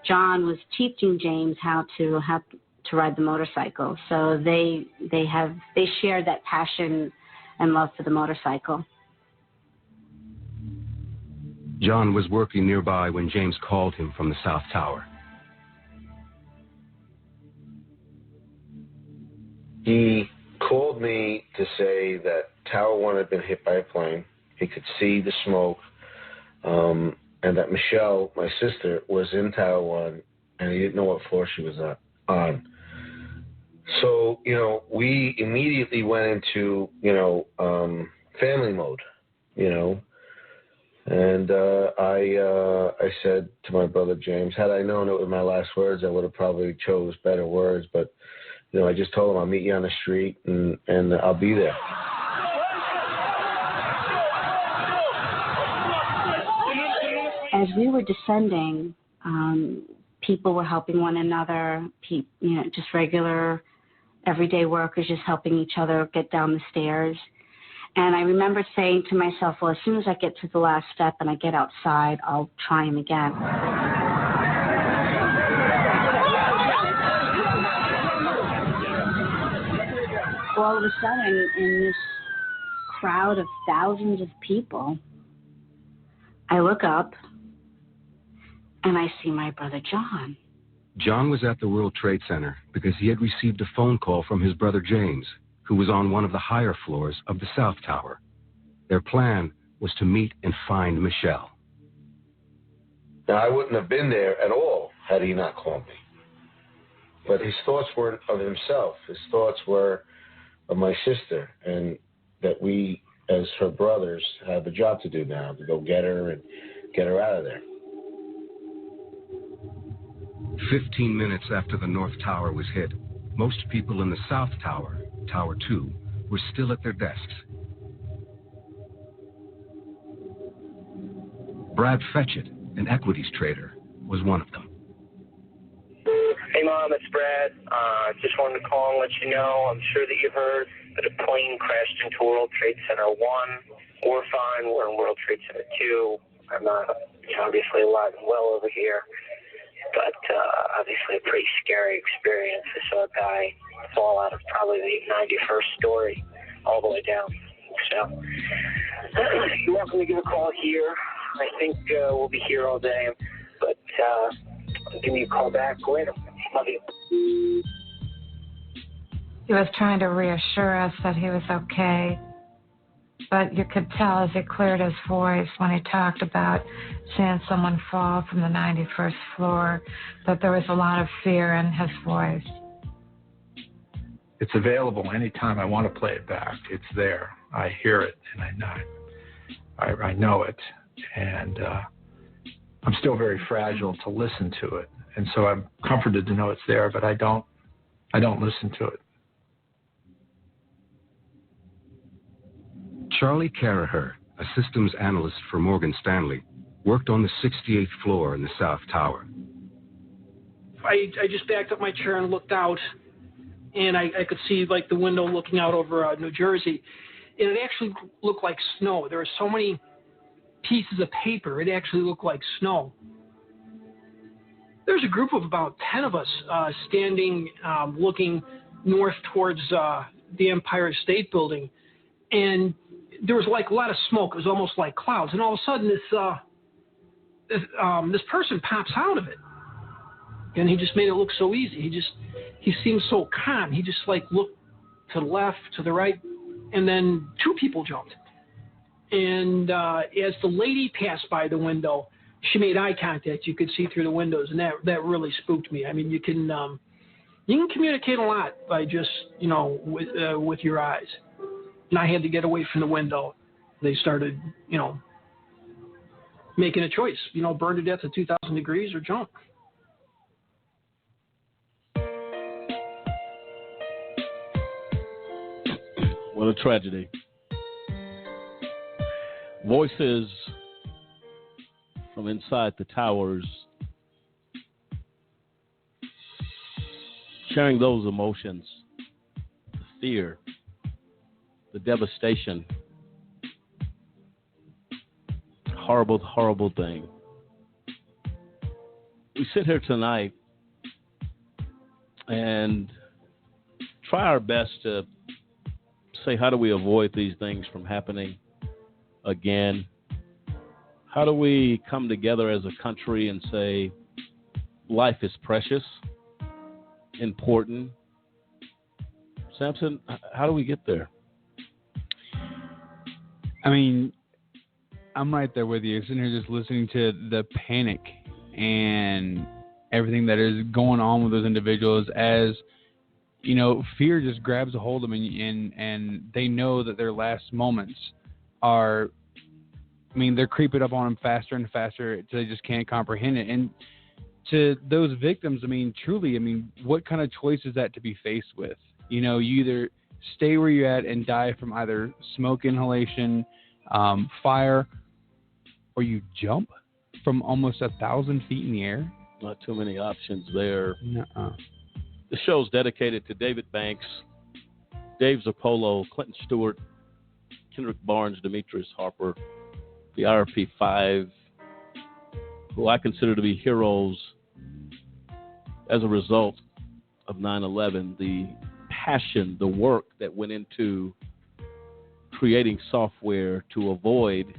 John was teaching James how to ride the motorcycle. So they shared that passion and love for the motorcycle. John was working nearby when James called him from the South Tower. He called me to say that Tower 1 had been hit by a plane. He could see the smoke, and that Michelle, my sister, was in Tower 1, and he didn't know what floor she was on. So, we immediately went into, family mode, And I said to my brother James, had I known it was my last words, I would have probably chose better words. But, I just told him I'll meet you on the street and I'll be there. As we were descending, people were helping one another, just regular, everyday workers just helping each other get down the stairs. And I remember saying to myself, well, as soon as I get to the last step and I get outside, I'll try him again. All of a sudden, in this crowd of thousands of people, I look up and I see my brother John. John was at the World Trade Center because he had received a phone call from his brother James, who was on one of the higher floors of the South Tower. Their plan was to meet and find Michelle. Now, I wouldn't have been there at all had he not called me. But his thoughts weren't of himself. His thoughts were of my sister, and that we, as her brothers, have a job to do now, to go get her and get her out of there. 15 minutes after the North Tower was hit, most people in the South Tower, Tower 2, were still at their desks. Brad Fetchett, an equities trader, was one of them. Hey, Mom, it's Brad. Just wanted to call and let you know, I'm sure that you heard that a plane crashed into World Trade Center 1. We're fine. We're in World Trade Center 2. I'm obviously alive and well over here, but obviously a pretty scary experience. I saw a guy fall out of probably the 91st story all the way down. So you're welcome to give a call here. I think we'll be here all day, but give me a call back later. Love you. He was trying to reassure us that he was okay, but you could tell as he cleared his voice when he talked about seeing someone fall from the 91st floor that there was a lot of fear in his voice. It's available anytime I want to play it back. It's there. I hear it, and I know it, and I'm still very fragile to listen to it. And so I'm comforted to know it's there, but I don't listen to it. Charlie Carraher, a systems analyst for Morgan Stanley, worked on the 68th floor in the South Tower. I just backed up my chair and looked out, and I could see like the window looking out over New Jersey, and it actually looked like snow. There were so many pieces of paper, it actually looked like snow. There's a group of about 10 of us standing, looking north towards the Empire State Building, and there was like a lot of smoke. It was almost like clouds, and all of a sudden this person pops out of it, and he just made it look so easy. He seemed so calm. He just like looked to the left, to the right, and then two people jumped. And as the lady passed by the window, she made eye contact. You could see through the windows, and that really spooked me. I mean, you can communicate a lot by just with your eyes. And I had to get away from the window. They started making a choice. Burn to death at 2,000 degrees or jump. What a tragedy. Voices from inside the towers sharing those emotions, the fear, the devastation. Horrible, horrible thing. We sit here tonight and try our best to say, how do we avoid these things from happening again? How do we come together as a country and say, life is precious, important? Samson, how do we get there? I mean, I'm right there with you. Sitting here just listening to the panic and everything that is going on with those individuals as, fear just grabs a hold of them and they know that their last moments are, they're creeping up on them faster and faster until they just can't comprehend it. And to those victims, I mean, truly, I mean, what kind of choice is that to be faced with? You know, you either stay where you're at and die from either smoke inhalation, fire, or you jump from almost 1,000 feet in the air. Not too many options there. Nuh-uh. The show's dedicated to David Banks, Dave Zappolo, Clinton Stewart, Kendrick Barnes, Demetrius Harper, the IRP-5, who I consider to be heroes as a result of 9/11, the passion, the work that went into creating software to avoid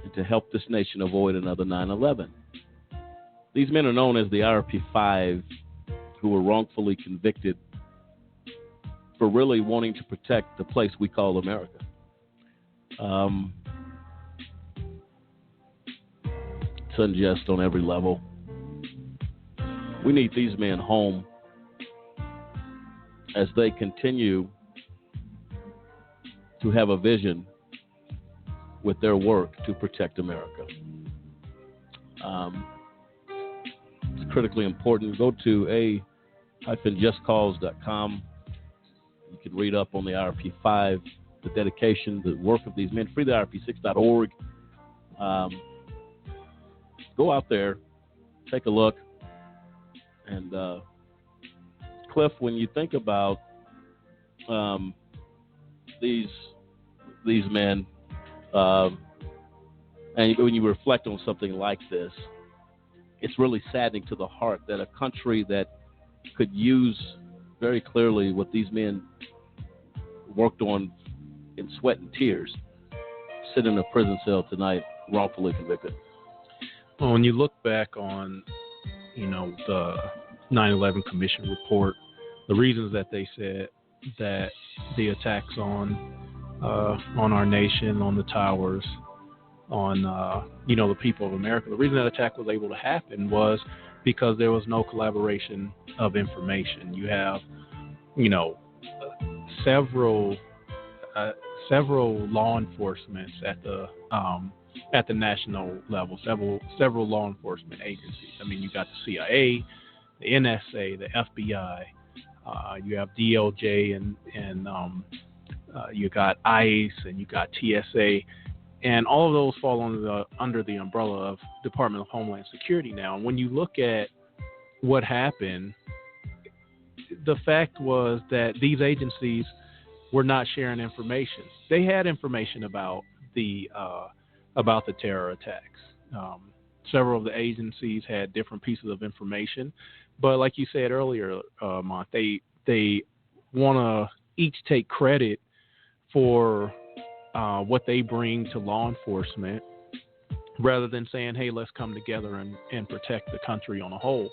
and to help this nation avoid another 9/11. These men are known as the IRP-5, who were wrongfully convicted for really wanting to protect the place we call America. It's unjust on every level. We need these men home as they continue to have a vision with their work to protect America. It's critically important. Go to a-justcause.com. You can read up on the IRP-5, the dedication, the work of these men. freetheirp6.org. Go out there, take a look. And Cliff, when you think about these men, and when you reflect on something like this, it's really saddening to the heart that a country that could use very clearly what these men worked on in sweat and tears sit in a prison cell tonight, wrongfully convicted. Well, when you look back on, the 9/11 Commission report, the reasons that they said that the attacks on our nation, on the towers, on the people of America, the reason that attack was able to happen was because there was no collaboration of information. You have, several law enforcements at the national level, several law enforcement agencies. I mean, you got the CIA, the NSA, the FBI, you have DOJ, and you got ICE, and you got TSA, and all of those fall under the umbrella of Department of Homeland Security now. And when you look at what happened, the fact was that these agencies were not sharing information. They had information about the terror attacks. Several of the agencies had different pieces of information, but like you said earlier, Mont, they want to each take credit for what they bring to law enforcement, rather than saying, "Hey, let's come together and protect the country on a whole."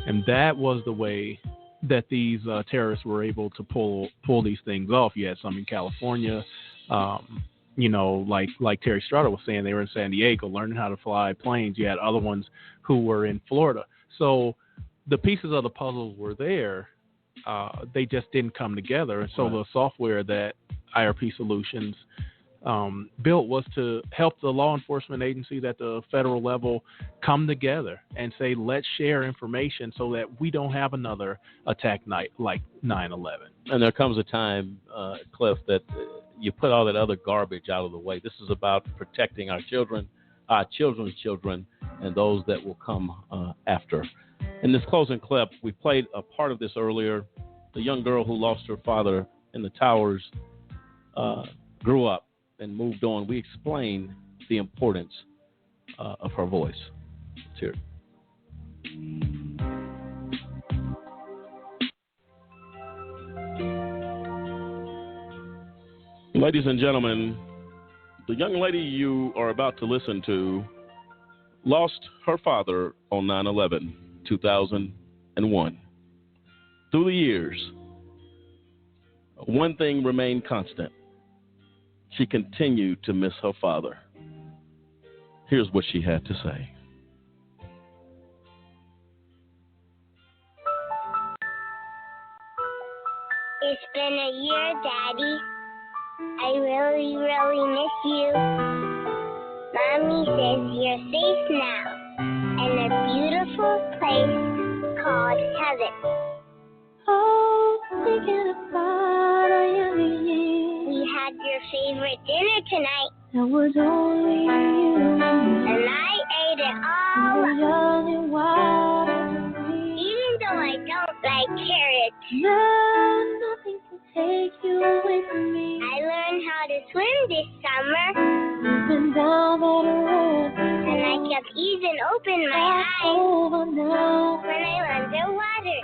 And that was the way that these terrorists were able to pull these things off. You had some in California. Like Terry Strada was saying, they were in San Diego learning how to fly planes. You had other ones who were in Florida. So the pieces of the puzzle were there. They just didn't come together. And so the software that IRP Solutions built was to help the law enforcement agencies at the federal level come together and say, let's share information so that we don't have another attack night like 9/11. And there comes a time, Cliff, that you put all that other garbage out of the way. This is about protecting our children, our children's children, and those that will come after. In this closing clip, we played a part of this earlier. The young girl who lost her father in the towers grew up and moved on. We explain the importance of her voice. Let's hear it. Ladies and gentlemen, the young lady you are about to listen to lost her father on 9/11, 2001. Through the years, one thing remained constant. She continued to miss her father. Here's what she had to say. It's been a year, Daddy. I really, really miss you. Mommy says you're safe now, and a beautiful present. Oh, thinking about our younger years. We had your favorite dinner tonight. That was only you. And I ate it all. You were young and wild and free. Even though I don't like carrots. Now nothing can take you away from me. I learned how to swim this summer. You've been down that road. And I kept even open my eyes. Over now. When I underwater.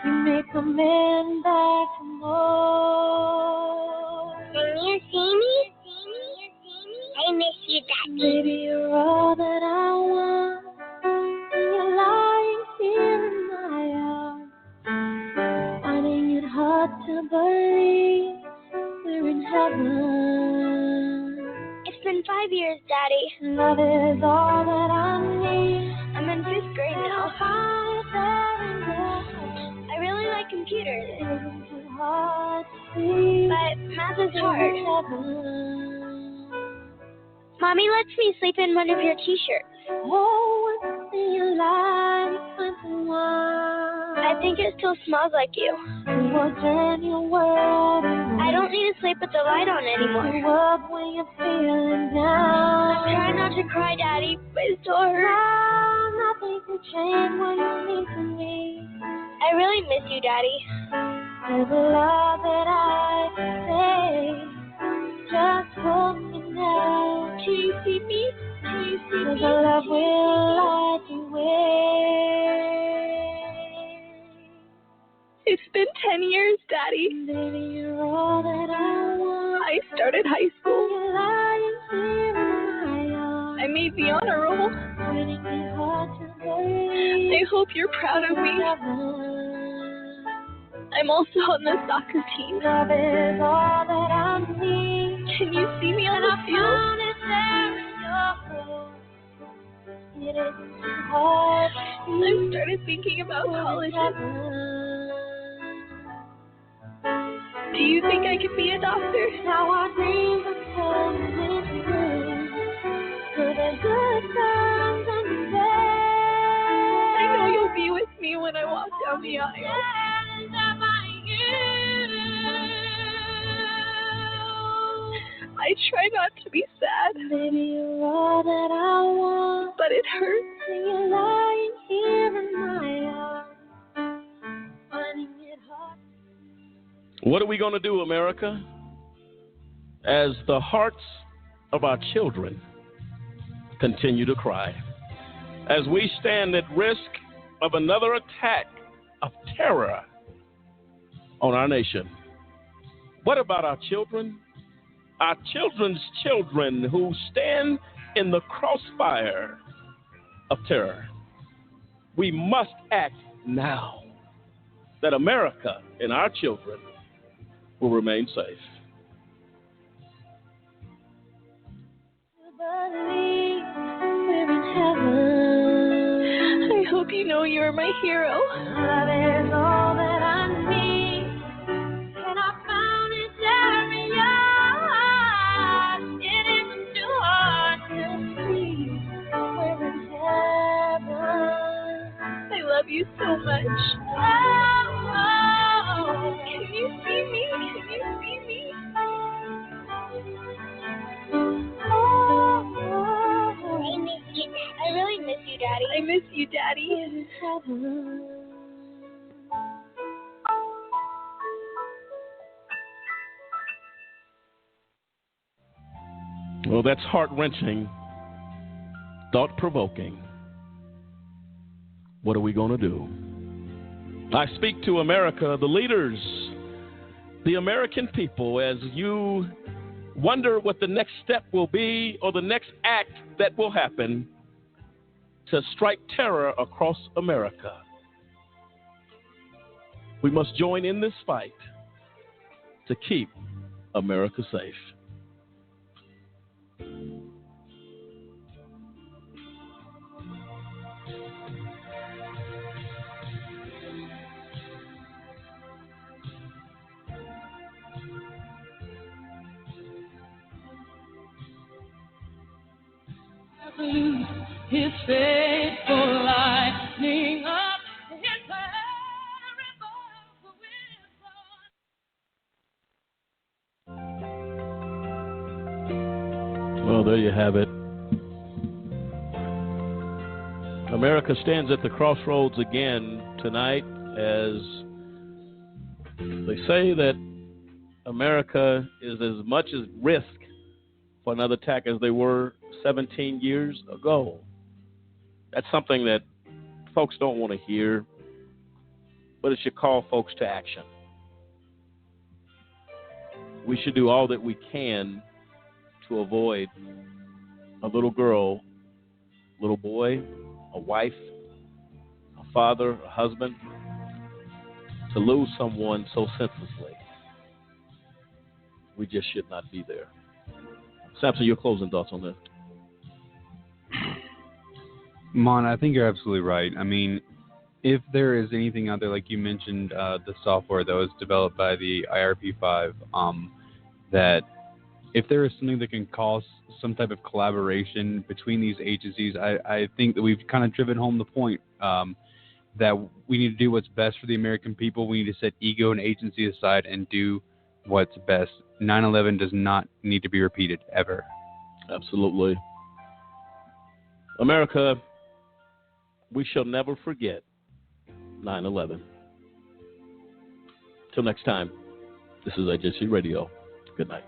You make a man back for more. Can you see me? I miss you, Daddy. Baby, you're all that I want. You're lying here in my arms. Finding it hard to believe we're in heaven. It's been 5 years, Daddy. Love is all that I need. I'm in 5th grade now. I really like computers. But math is hard. Mommy lets me sleep in one of your t-shirts. Oh, what's the life with one? I think it still smells like you. What's in your world? I don't need to sleep with the light on anymore. Up when you're feeling down. I'm trying not to cry, Daddy, but it still hurts. Now, nothing can change what you mean to me. I really miss you, Daddy. There's a lot that I can say. Just hold me now. Can you see me? Can you see me? The love will light the way. It's been 10 years, Daddy. Baby, you're all that I want. I started high school. You're lying here in my arms. I made the honor roll. Finding it hard to believe. I hope you're proud of me. I'm also on the soccer team. Love is all that I need. Can you see me on the field? It isn't too hard. I've started thinking about college. Do you think I could be a doctor? Now our dreams are coming true. For the good times and the bad. I know you'll be with me when I walk down the aisle. I try not to be sad. Baby, you're all that I want. But it hurts. And you're lying here in my arms. Finding it hard. What are we going to do, America? As the hearts of our children continue to cry. As we stand at risk of another attack of terror on our nation. What about our children? Our children's children who stand in the crossfire of terror. We must act now that America and our children will remain safe. I hope you know you're my hero. Love is all that I need. And I found it there in your eyes. It isn't too hard to see. We're in heaven. I love you so much. Oh, can you see me? Can you see me? I miss you. I really miss you, Daddy. I miss you, Daddy. Well, that's heart-wrenching, thought-provoking. What are we going to do? I speak to America, the leaders, the American people, as you wonder what the next step will be or the next act that will happen to strike terror across America. We must join in this fight to keep America safe. His faithful lightning up his path. there you have it. America stands at the crossroads again tonight as they say that America is as much at risk for another attack as they were 17 years ago. That's something that folks don't want to hear, but it should call folks to action. We should do all that we can to avoid a little girl, little boy, a wife, a father, a husband, to lose someone so senselessly. We just should not be there. Samson, your closing thoughts on this? Mon, I think you're absolutely right. I mean, if there is anything out there, like you mentioned, the software that was developed by the IRP5, that if there is something that can cause some type of collaboration between these agencies, I think that we've kind of driven home the point that we need to do what's best for the American people. We need to set ego and agency aside and do what's best. 9/11 does not need to be repeated ever. Absolutely. America, we shall never forget 9/11. Till next time, this is AJC Radio. Good night.